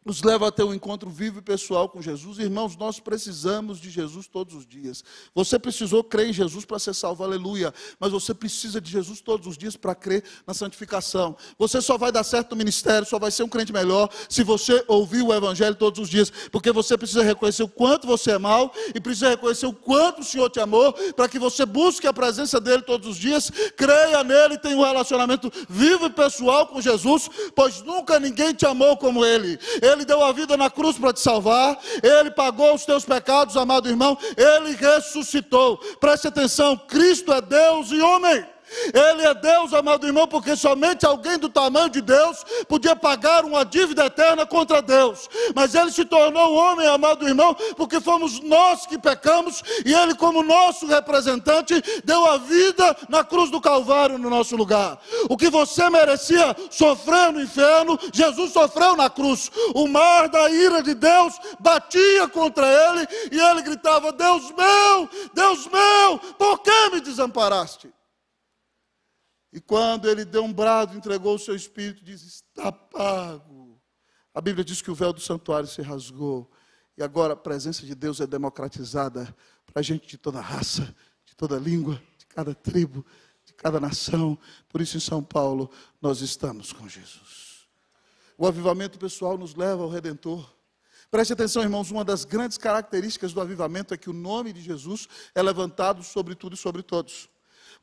nos leva a ter um encontro vivo e pessoal com Jesus. Irmãos, nós precisamos de Jesus todos os dias. Você precisou crer em Jesus para ser salvo, aleluia. Mas você precisa de Jesus todos os dias para crer na santificação. Você só vai dar certo no ministério, só vai ser um crente melhor se você ouvir o evangelho todos os dias. Porque você precisa reconhecer o quanto você é mau e precisa reconhecer o quanto o Senhor te amou, para que você busque a presença dele todos os dias, creia nele e tenha um relacionamento vivo e pessoal com Jesus, pois nunca ninguém te amou como ele. Ele deu a vida na cruz para te salvar, ele pagou os teus pecados, amado irmão, ele ressuscitou. Preste atenção, Cristo é Deus e homem. Ele é Deus, amado irmão, porque somente alguém do tamanho de Deus podia pagar uma dívida eterna contra Deus. Mas ele se tornou homem, amado irmão, porque fomos nós que pecamos, e ele, como nosso representante, deu a vida na cruz do Calvário no nosso lugar. O que você merecia sofrer no inferno, Jesus sofreu na cruz. O mar da ira de Deus batia contra ele, e ele gritava: Deus meu, por que me desamparaste? E quando ele deu um brado, entregou o seu espírito, diz: está pago. A Bíblia diz que o véu do santuário se rasgou. E agora a presença de Deus é democratizada para gente de toda raça, de toda língua, de cada tribo, de cada nação. Por isso em São Paulo nós estamos com Jesus. O avivamento pessoal nos leva ao Redentor. Preste atenção, irmãos, uma das grandes características do avivamento é que o nome de Jesus é levantado sobre tudo e sobre todos.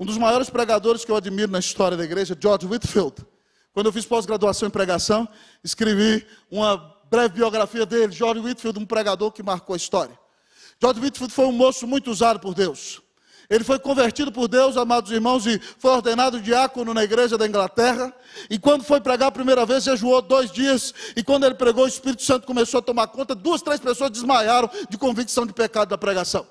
Um dos maiores pregadores que eu admiro na história da igreja, George Whitefield. Quando eu fiz pós-graduação em pregação, escrevi uma breve biografia dele. George Whitefield, um pregador que marcou a história. George Whitefield foi um moço muito usado por Deus. Ele foi convertido por Deus, amados irmãos, e foi ordenado diácono na igreja da Inglaterra. E quando foi pregar a primeira vez, jejuou 2 dias. E quando ele pregou, o Espírito Santo começou a tomar conta. 2, 3 pessoas desmaiaram de convicção de pecado da pregação.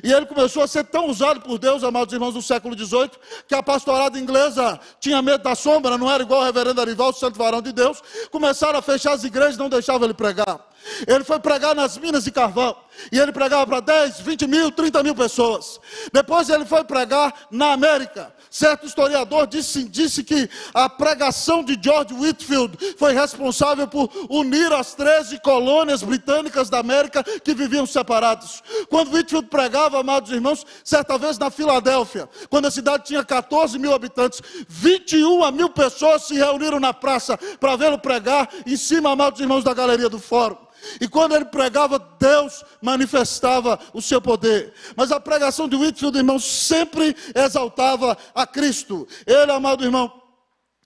E ele começou a ser tão usado por Deus, amados irmãos, no século XVIII, que a pastorada inglesa tinha medo da sombra, não era igual o reverendo Arival, o santo varão de Deus. Começaram a fechar as igrejas, não deixavam ele pregar. Ele foi pregar nas minas de carvão, e ele pregava para 10, 20 mil, 30 mil pessoas. Depois ele foi pregar na América. Certo historiador disse que a pregação de George Whitefield foi responsável por unir as 13 colônias britânicas da América que viviam separados. Quando Whitefield pregava, amados irmãos, certa vez na Filadélfia, quando a cidade tinha 14 mil habitantes, 21 mil pessoas se reuniram na praça para vê-lo pregar, em cima, amados irmãos, da galeria do fórum. E quando ele pregava, Deus manifestava o seu poder. Mas a pregação de Whitefield, irmão, sempre exaltava a Cristo. Ele, amado irmão,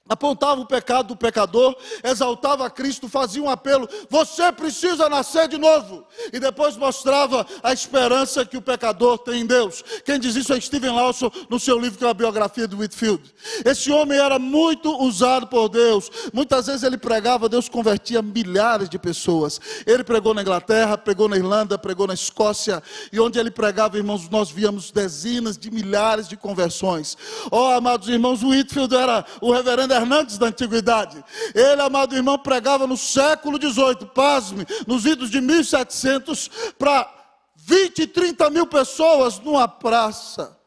apontava o pecado do pecador, exaltava a Cristo, fazia um apelo: você precisa nascer de novo. E depois mostrava a esperança que o pecador tem em Deus. Quem diz isso é Steven Lawson, no seu livro que é a biografia de Whitefield. Esse homem era muito usado por Deus. Muitas vezes ele pregava, Deus convertia milhares de pessoas. Ele pregou na Inglaterra, pregou na Irlanda, pregou na Escócia. E onde ele pregava, irmãos, nós víamos dezenas de milhares de conversões. Oh, amados irmãos, Whitefield era o reverendo Hernandes da antiguidade. Ele, amado irmão, pregava no século XVIII, pasme, nos idos de 1700, para 20, 30 mil pessoas numa praça.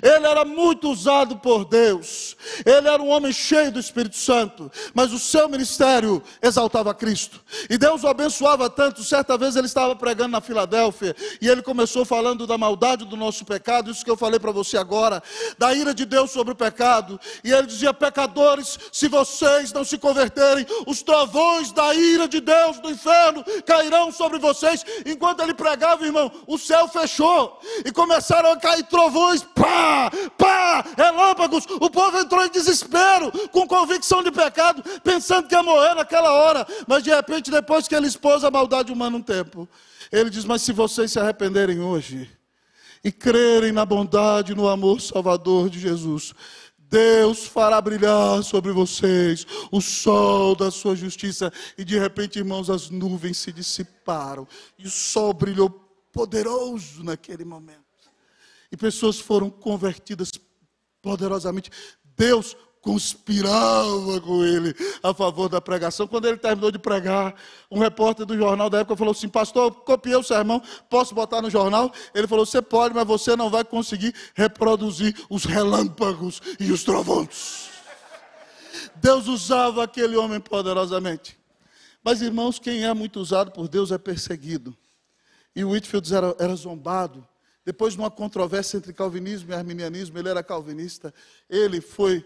Ele era muito usado por Deus. Ele era um homem cheio do Espírito Santo, mas o seu ministério exaltava Cristo. E Deus o abençoava tanto. Certa vez ele estava pregando na Filadélfia, e ele começou falando da maldade do nosso pecado, isso que eu falei para você agora, da ira de Deus sobre o pecado. E ele dizia: pecadores, se vocês não se converterem, os trovões da ira de Deus do inferno cairão sobre vocês. Enquanto ele pregava, irmão, o céu fechou, e começaram a cair trovões, pá, relâmpagos. O povo entrou em desespero, com convicção de pecado, pensando que ia morrer naquela hora. Mas de repente, depois que ele expôs a maldade humana um tempo, ele diz: mas se vocês se arrependerem hoje e crerem na bondade e no amor salvador de Jesus, Deus fará brilhar sobre vocês o sol da sua justiça. E de repente, irmãos, as nuvens se dissiparam e o sol brilhou poderoso naquele momento. E pessoas foram convertidas poderosamente. Deus conspirava com ele a favor da pregação. Quando ele terminou de pregar, um repórter do jornal da época falou assim: pastor, eu copiei o sermão, posso botar no jornal? Ele falou: você pode, mas você não vai conseguir reproduzir os relâmpagos e os trovões. Deus usava aquele homem poderosamente. Mas, irmãos, quem é muito usado por Deus é perseguido. E o Whitefield era zombado. Depois, numa controvérsia entre calvinismo e arminianismo, ele era calvinista, ele foi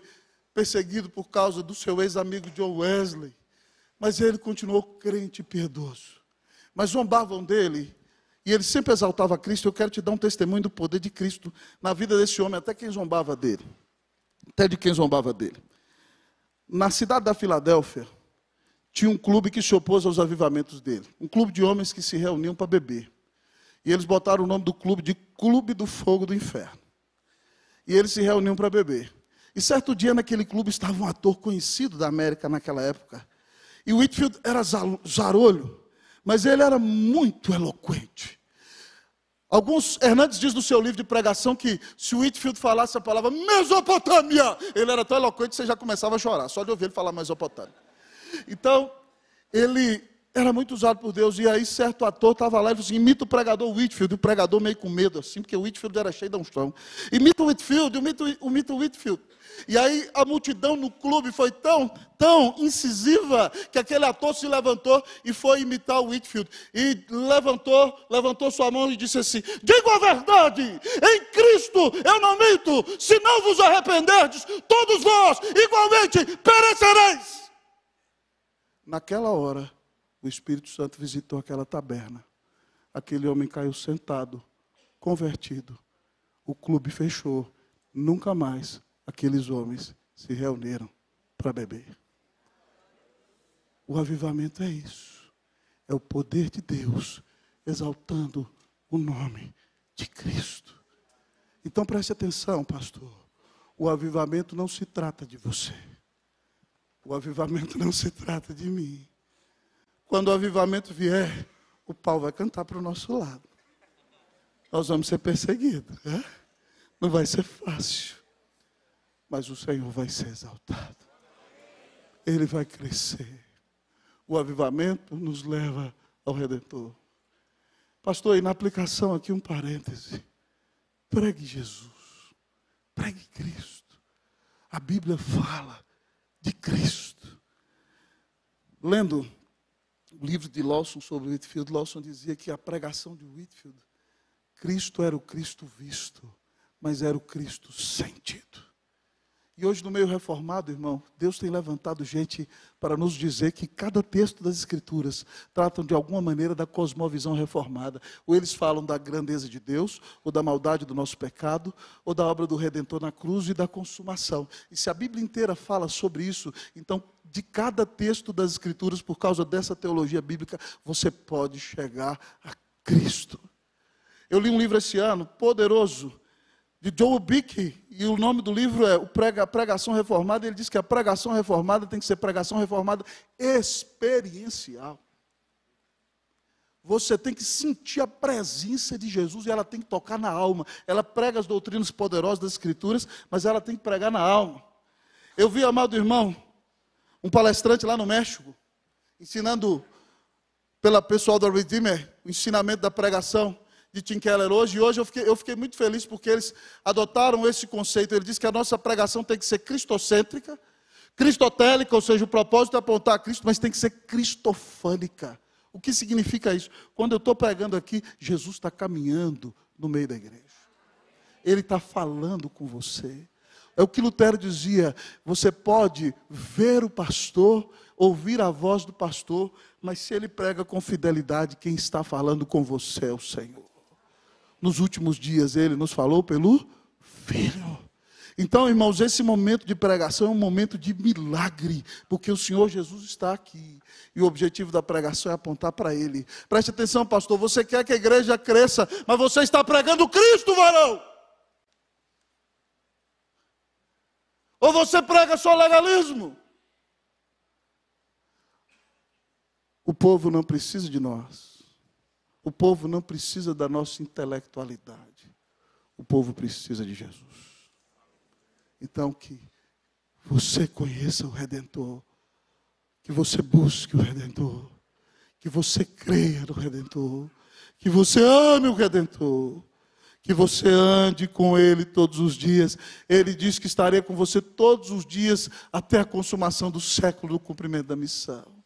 perseguido por causa do seu ex-amigo John Wesley. Mas ele continuou crente e piedoso. Mas zombavam dele, e ele sempre exaltava Cristo. Eu quero te dar um testemunho do poder de Cristo na vida desse homem, até quem zombava dele. Até de quem zombava dele. Na cidade da Filadélfia, tinha um clube que se opôs aos avivamentos dele. Um clube de homens que se reuniam para beber. E eles botaram o nome do clube de Clube do Fogo do Inferno. E eles se reuniam para beber. E certo dia, naquele clube, estava um ator conhecido da América naquela época. E o Whitefield era zarolho, mas ele era muito eloquente. Hernandes diz no seu livro de pregação que se o Whitefield falasse a palavra Mesopotâmia, ele era tão eloquente que você já começava a chorar, só de ouvir ele falar Mesopotâmia. Então, ele era muito usado por Deus, e aí certo ator estava lá e falou assim: imita o pregador Whitefield, e o pregador meio com medo, assim, porque o Whitefield era cheio de unção. Imita o Whitefield, imita o Whitefield. E aí a multidão no clube foi tão incisiva, que aquele ator se levantou e foi imitar o Whitefield. E levantou sua mão e disse assim: digo a verdade, em Cristo eu não minto, se não vos arrependerdes, todos vós igualmente perecereis. Naquela hora, o Espírito Santo visitou aquela taberna. Aquele homem caiu sentado, convertido. O clube fechou. Nunca mais aqueles homens se reuniram para beber. O avivamento é isso. É o poder de Deus exaltando o nome de Cristo. Então preste atenção, pastor. O avivamento não se trata de você. O avivamento não se trata de mim. Quando o avivamento vier, o pau vai cantar para o nosso lado. Nós vamos ser perseguidos. Né? Não vai ser fácil. Mas o Senhor vai ser exaltado. Ele vai crescer. O avivamento nos leva ao Redentor. Pastor, e na aplicação aqui um parêntese. Pregue Jesus. Pregue Cristo. A Bíblia fala de Cristo. Lendo o livro de Lawson sobre Whitefield, Lawson dizia que a pregação de Whitefield, Cristo era o Cristo visto, mas era o Cristo sentido. E hoje no meio reformado, irmão, Deus tem levantado gente para nos dizer que cada texto das Escrituras tratam de alguma maneira da cosmovisão reformada. Ou eles falam da grandeza de Deus, ou da maldade do nosso pecado, ou da obra do Redentor na cruz e da consumação. E se a Bíblia inteira fala sobre isso, então de cada texto das Escrituras, por causa dessa teologia bíblica, você pode chegar a Cristo. Eu li um livro esse ano, poderoso, de Joel Bick, e o nome do livro é Pregação Reformada. Ele diz que a pregação reformada tem que ser pregação reformada experiencial. Você tem que sentir a presença de Jesus e ela tem que tocar na alma. Ela prega as doutrinas poderosas das Escrituras, mas ela tem que pregar na alma. Eu vi, amado irmão, um palestrante lá no México, ensinando pela pessoal da Redeemer, o ensinamento da pregação de Tim Keller hoje. E hoje eu fiquei muito feliz porque eles adotaram esse conceito. Ele diz que a nossa pregação tem que ser cristocêntrica, cristotélica, ou seja, o propósito é apontar a Cristo, mas tem que ser cristofânica. O que significa isso? Quando eu estou pregando aqui, Jesus está caminhando no meio da igreja. Ele está falando com você. É o que Lutero dizia: você pode ver o pastor, ouvir a voz do pastor, mas se ele prega com fidelidade, quem está falando com você é o Senhor. Nos últimos dias ele nos falou pelo Filho. Então, irmãos, esse momento de pregação é um momento de milagre, porque o Senhor Jesus está aqui. E o objetivo da pregação é apontar para Ele. Preste atenção, pastor, você quer que a igreja cresça, mas você está pregando Cristo, varão. Ou você prega só legalismo? O povo não precisa de nós. O povo não precisa da nossa intelectualidade. O povo precisa de Jesus. Então, que você conheça o Redentor, que você busque o Redentor, que você creia no Redentor, que você ame o Redentor, que você ande com Ele todos os dias. Ele diz que estaria com você todos os dias até a consumação do século, do cumprimento da missão.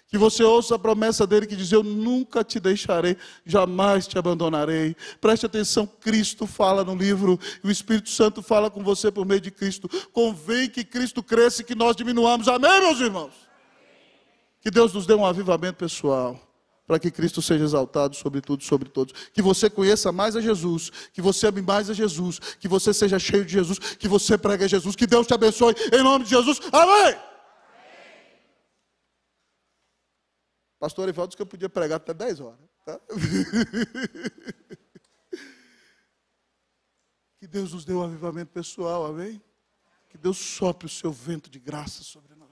Que você ouça a promessa dele que diz: eu nunca te deixarei, jamais te abandonarei. Preste atenção, Cristo fala no livro, e o Espírito Santo fala com você por meio de Cristo. Convém que Cristo cresça e que nós diminuamos. Amém, meus irmãos? Que Deus nos dê um avivamento pessoal, para que Cristo seja exaltado sobre tudo e sobre todos. Que você conheça mais a Jesus, que você ame mais a Jesus, que você seja cheio de Jesus, que você pregue a Jesus. Que Deus te abençoe, em nome de Jesus. Amém! Pastor Evaldo disse que eu podia pregar até 10 horas. Tá? Que Deus nos dê um avivamento pessoal, amém? Que Deus sopre o seu vento de graça sobre nós.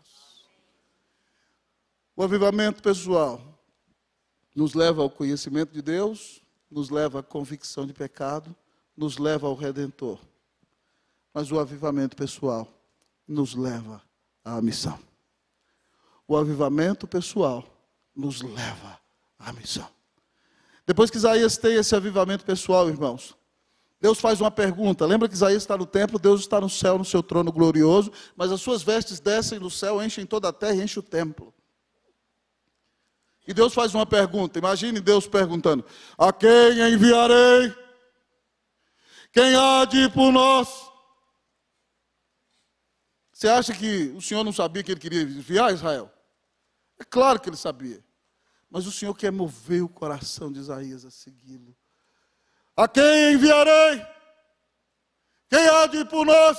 O avivamento pessoal nos leva ao conhecimento de Deus, nos leva à convicção de pecado, nos leva ao Redentor. Mas o avivamento pessoal nos leva à missão. O avivamento pessoal nos leva à missão. Depois que Isaías tem esse avivamento pessoal, irmãos, Deus faz uma pergunta. Lembra que Isaías está no templo, Deus está no céu, no seu trono glorioso, mas as suas vestes descem do céu, enchem toda a terra e enchem o templo. E Deus faz uma pergunta. Imagine Deus perguntando: a quem enviarei? Quem há de ir por nós? Você acha que o Senhor não sabia que ele queria enviar Israel? É claro que ele sabia. Mas o Senhor quer mover o coração de Isaías a segui-lo. A quem enviarei? Quem há de ir por nós?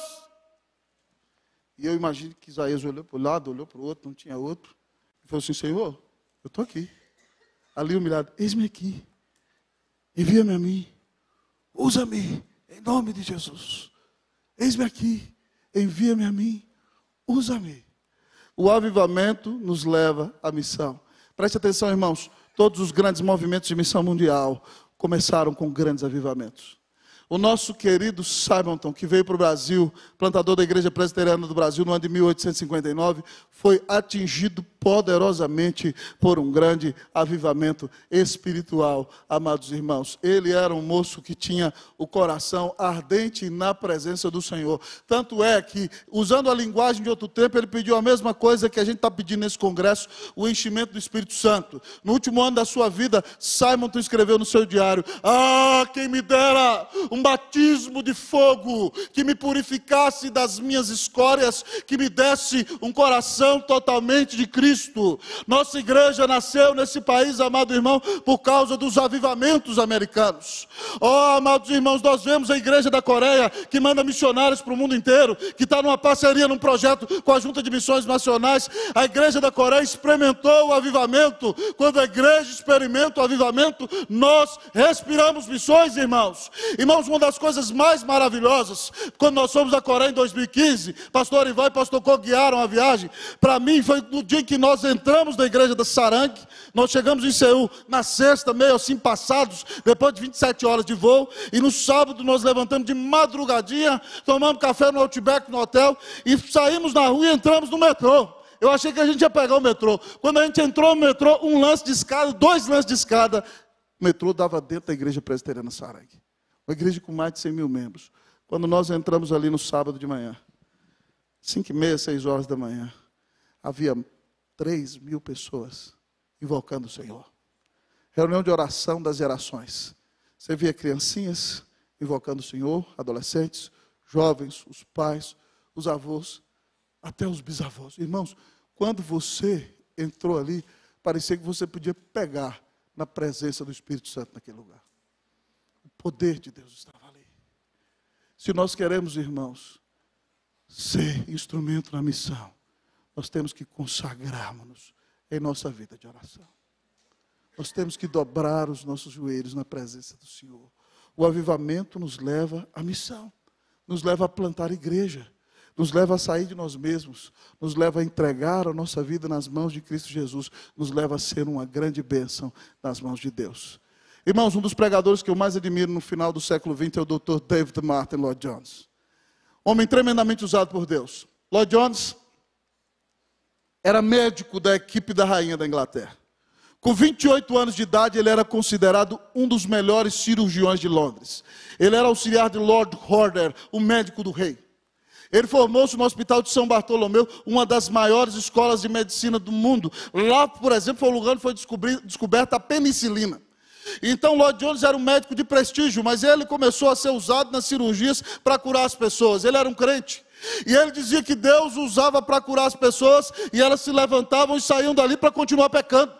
E eu imagino que Isaías olhou para o lado, olhou para o outro, não tinha outro. E falou assim: Senhor, eu estou aqui. Ali humilhado: eis-me aqui. Envia-me a mim. Usa-me em nome de Jesus. Eis-me aqui. Envia-me a mim. Usa-me. O avivamento nos leva à missão. Preste atenção, irmãos. Todos os grandes movimentos de missão mundial começaram com grandes avivamentos. O nosso querido Simonton, que veio para o Brasil, plantador da Igreja Presbiteriana do Brasil no ano de 1859, foi atingido poderosamente por um grande avivamento espiritual, amados irmãos. Ele era um moço que tinha o coração ardente na presença do Senhor. Tanto é que, usando a linguagem de outro tempo, ele pediu a mesma coisa que a gente está pedindo nesse congresso: o enchimento do Espírito Santo. No último ano da sua vida, Simonton escreveu no seu diário: ah, quem me dera um batismo de fogo, que me purificasse das minhas escórias, que me desse um coração totalmente de Cristo. Nossa igreja nasceu nesse país, amado irmão, por causa dos avivamentos americanos. Oh, amados irmãos, nós vemos a igreja da Coreia, que manda missionários para o mundo inteiro, que está numa parceria, num projeto com a Junta de Missões Nacionais. A igreja da Coreia experimentou o avivamento. Quando a igreja experimenta o avivamento, nós respiramos missões, irmãos. Irmãos, uma das coisas mais maravilhosas, quando nós fomos à Coreia em 2015, pastor Arival e pastor Ko guiaram a viagem. Para mim, foi no dia em que nós entramos na igreja da Sarang. Nós chegamos em Seul na sexta, meio assim passados, depois de 27 horas de voo, e no sábado nós levantamos de madrugadinha, tomamos café no Outback, no hotel, e saímos na rua e entramos no metrô. Eu achei que a gente ia pegar o metrô. Quando a gente entrou no metrô, um lance de escada, 2 lances de escada, o metrô dava dentro da igreja presbiteriana Sarang. Uma igreja com mais de 100 mil membros. Quando nós entramos ali no sábado de manhã, 5h30, 6 horas da manhã, havia 3 mil pessoas invocando o Senhor. Reunião de oração das gerações. Você via criancinhas invocando o Senhor, adolescentes, jovens, os pais, os avós, até os bisavós. Irmãos, quando você entrou ali, parecia que você podia pegar na presença do Espírito Santo naquele lugar. O poder de Deus estava ali. Se nós queremos, irmãos, ser instrumento na missão, nós temos que consagrarmos-nos em nossa vida de oração. Nós temos que dobrar os nossos joelhos na presença do Senhor. O avivamento nos leva à missão, nos leva a plantar igreja, nos leva a sair de nós mesmos, nos leva a entregar a nossa vida nas mãos de Cristo Jesus, nos leva a ser uma grande bênção nas mãos de Deus. Irmãos, um dos pregadores que eu mais admiro no final do século XX é o Dr. David Martin Lloyd Jones. Homem tremendamente usado por Deus. Lloyd Jones era médico da equipe da rainha da Inglaterra. Com 28 anos de idade, ele era considerado um dos melhores cirurgiões de Londres. Ele era auxiliar de Lord Horder, o médico do rei. Ele formou-se no Hospital de São Bartolomeu, uma das maiores escolas de medicina do mundo. Lá, por exemplo, foi o lugar onde foi descoberta a penicilina. Então, Lloyd Jones era um médico de prestígio, mas ele começou a ser usado nas cirurgias para curar as pessoas. Ele era um crente. E ele dizia que Deus usava para curar as pessoas, e elas se levantavam e saíam dali para continuar pecando.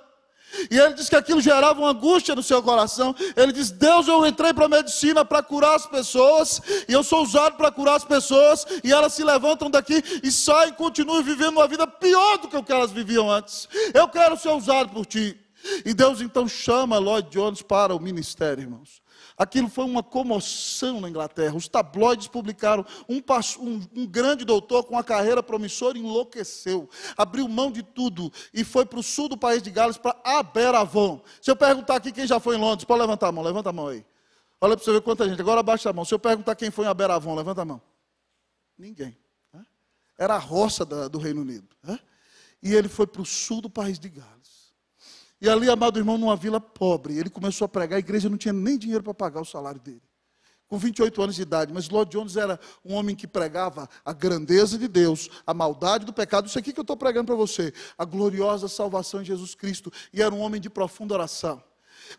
E ele disse que aquilo gerava uma angústia no seu coração. Ele disse: Deus, eu entrei para a medicina para curar as pessoas, e eu sou usado para curar as pessoas, e elas se levantam daqui e saem e continuam vivendo uma vida pior do que o que elas viviam antes. Eu quero ser usado por ti. E Deus então chama Lloyd Jones para o ministério, irmãos. Aquilo foi uma comoção na Inglaterra. Os tabloides publicaram um grande doutor com uma carreira promissora enlouqueceu, abriu mão de tudo e foi para o sul do país de Gales, para Aberavon. Se eu perguntar aqui quem já foi em Londres, pode levantar a mão, levanta a mão aí. Olha para você ver quanta gente. Agora abaixa a mão. Se eu perguntar quem foi em Aberavon, levanta a mão. Ninguém. Era a roça do Reino Unido. E ele foi para o sul do país de Gales. E ali, amado irmão, numa vila pobre, ele começou a pregar. A igreja não tinha nem dinheiro para pagar o salário dele. Com 28 anos de idade. Mas Lloyd Jones era um homem que pregava a grandeza de Deus, a maldade do pecado. Isso aqui que eu estou pregando para você. A gloriosa salvação em Jesus Cristo. E era um homem de profunda oração.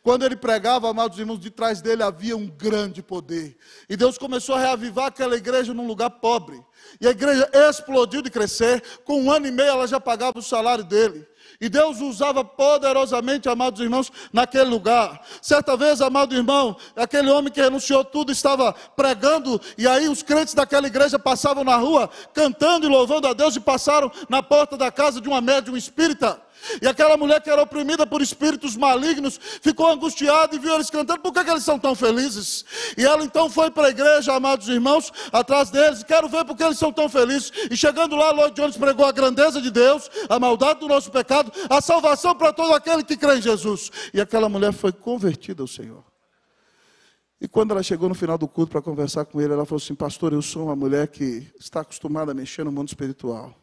Quando ele pregava, amados irmãos, de trás dele havia um grande poder. E Deus começou a reavivar aquela igreja num lugar pobre. E a igreja explodiu de crescer. Com 1 ano e meio ela já pagava o salário dele. E Deus usava poderosamente, amados irmãos, naquele lugar. Certa vez, amado irmão, aquele homem que renunciou tudo estava pregando, e aí os crentes daquela igreja passavam na rua, cantando e louvando a Deus, e passaram na porta da casa de uma médium espírita. E aquela mulher que era oprimida por espíritos malignos, ficou angustiada e viu eles cantando. Por que eles são tão felizes? E ela então foi para a igreja, amados irmãos, atrás deles. Quero ver porque eles são tão felizes. E chegando lá, Lloyd Jones pregou a grandeza de Deus, a maldade do nosso pecado, a salvação para todo aquele que crê em Jesus. E aquela mulher foi convertida ao Senhor. E quando ela chegou no final do culto para conversar com ele, ela falou assim: pastor, eu sou uma mulher que está acostumada a mexer no mundo espiritual.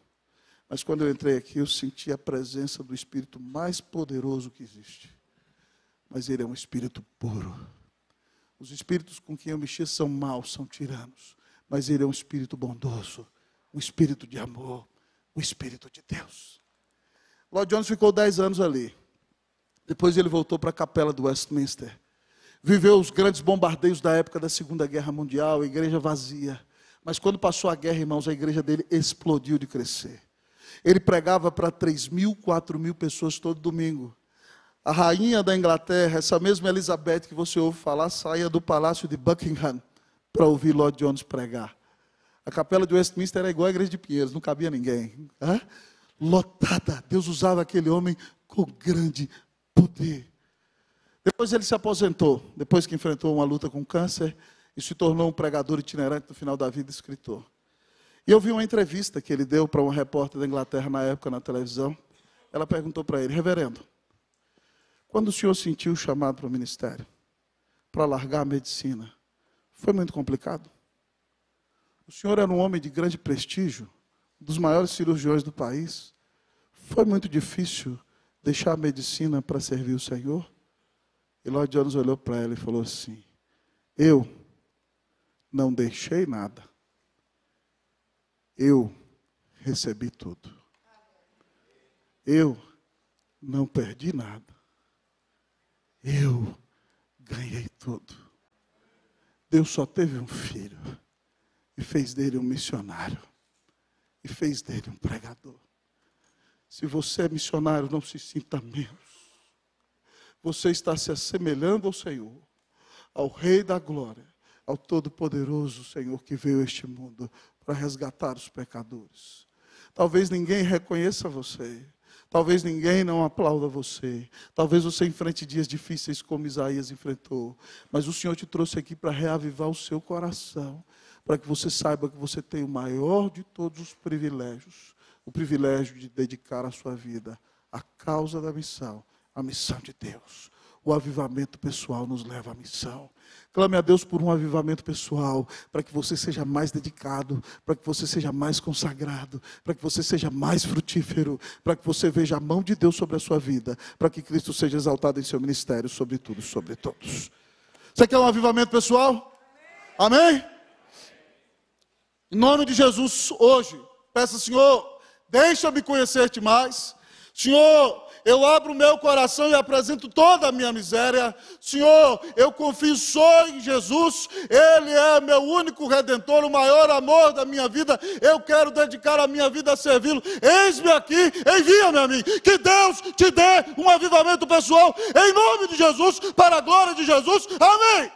Mas quando eu entrei aqui, eu senti a presença do Espírito mais poderoso que existe. Mas ele é um Espírito puro. Os espíritos com quem eu mexi são maus, são tiranos. Mas ele é um Espírito bondoso, um Espírito de amor, um Espírito de Deus. Lloyd Jones ficou 10 anos ali. Depois ele voltou para a capela do Westminster. Viveu os grandes bombardeios da época da Segunda Guerra Mundial, a igreja vazia. Mas quando passou a guerra, irmãos, a igreja dele explodiu de crescer. Ele pregava para 3.000, 4.000 pessoas todo domingo. A rainha da Inglaterra, essa mesma Elizabeth que você ouve falar, saía do palácio de Buckingham para ouvir Lloyd Jones pregar. A capela de Westminster era igual a igreja de Pinheiros, não cabia ninguém. Lotada. Deus usava aquele homem com grande poder. Depois ele se aposentou, depois que enfrentou uma luta com câncer, e se tornou um pregador itinerante no final da vida, escritor. E eu vi uma entrevista que ele deu para uma repórter da Inglaterra na época na televisão. Ela perguntou para ele: reverendo, quando o senhor sentiu o chamado para o ministério, para largar a medicina, foi muito complicado? O senhor era um homem de grande prestígio, um dos maiores cirurgiões do país. Foi muito difícil deixar a medicina para servir o Senhor? E Lloyd Jones olhou para ela e falou assim: eu não deixei nada. Eu recebi tudo. Eu não perdi nada. Eu ganhei tudo. Deus só teve um filho e fez dele um missionário e fez dele um pregador. Se você é missionário, não se sinta menos. Você está se assemelhando ao Senhor, ao Rei da Glória, ao Todo-Poderoso Senhor que veio a este mundo para resgatar os pecadores. Talvez ninguém reconheça você. Talvez ninguém não aplauda você. Talvez você enfrente dias difíceis como Isaías enfrentou. Mas o Senhor te trouxe aqui para reavivar o seu coração. Para que você saiba que você tem o maior de todos os privilégios. O privilégio de dedicar a sua vida à causa da missão. A missão de Deus. O avivamento pessoal nos leva à missão. Clame a Deus por um avivamento pessoal, para que você seja mais dedicado, para que você seja mais consagrado, para que você seja mais frutífero, para que você veja a mão de Deus sobre a sua vida, para que Cristo seja exaltado em seu ministério, sobre tudo e sobre todos. Você quer um avivamento pessoal? Amém? Em nome de Jesus, hoje, peça, Senhor, deixa-me conhecer-te mais. Senhor, eu abro o meu coração e apresento toda a minha miséria. Senhor, eu confio só em Jesus. Ele é meu único Redentor, o maior amor da minha vida. Eu quero dedicar a minha vida a servi-lo. Eis-me aqui, envia-me a mim. Que Deus te dê um avivamento pessoal, em nome de Jesus, para a glória de Jesus. Amém.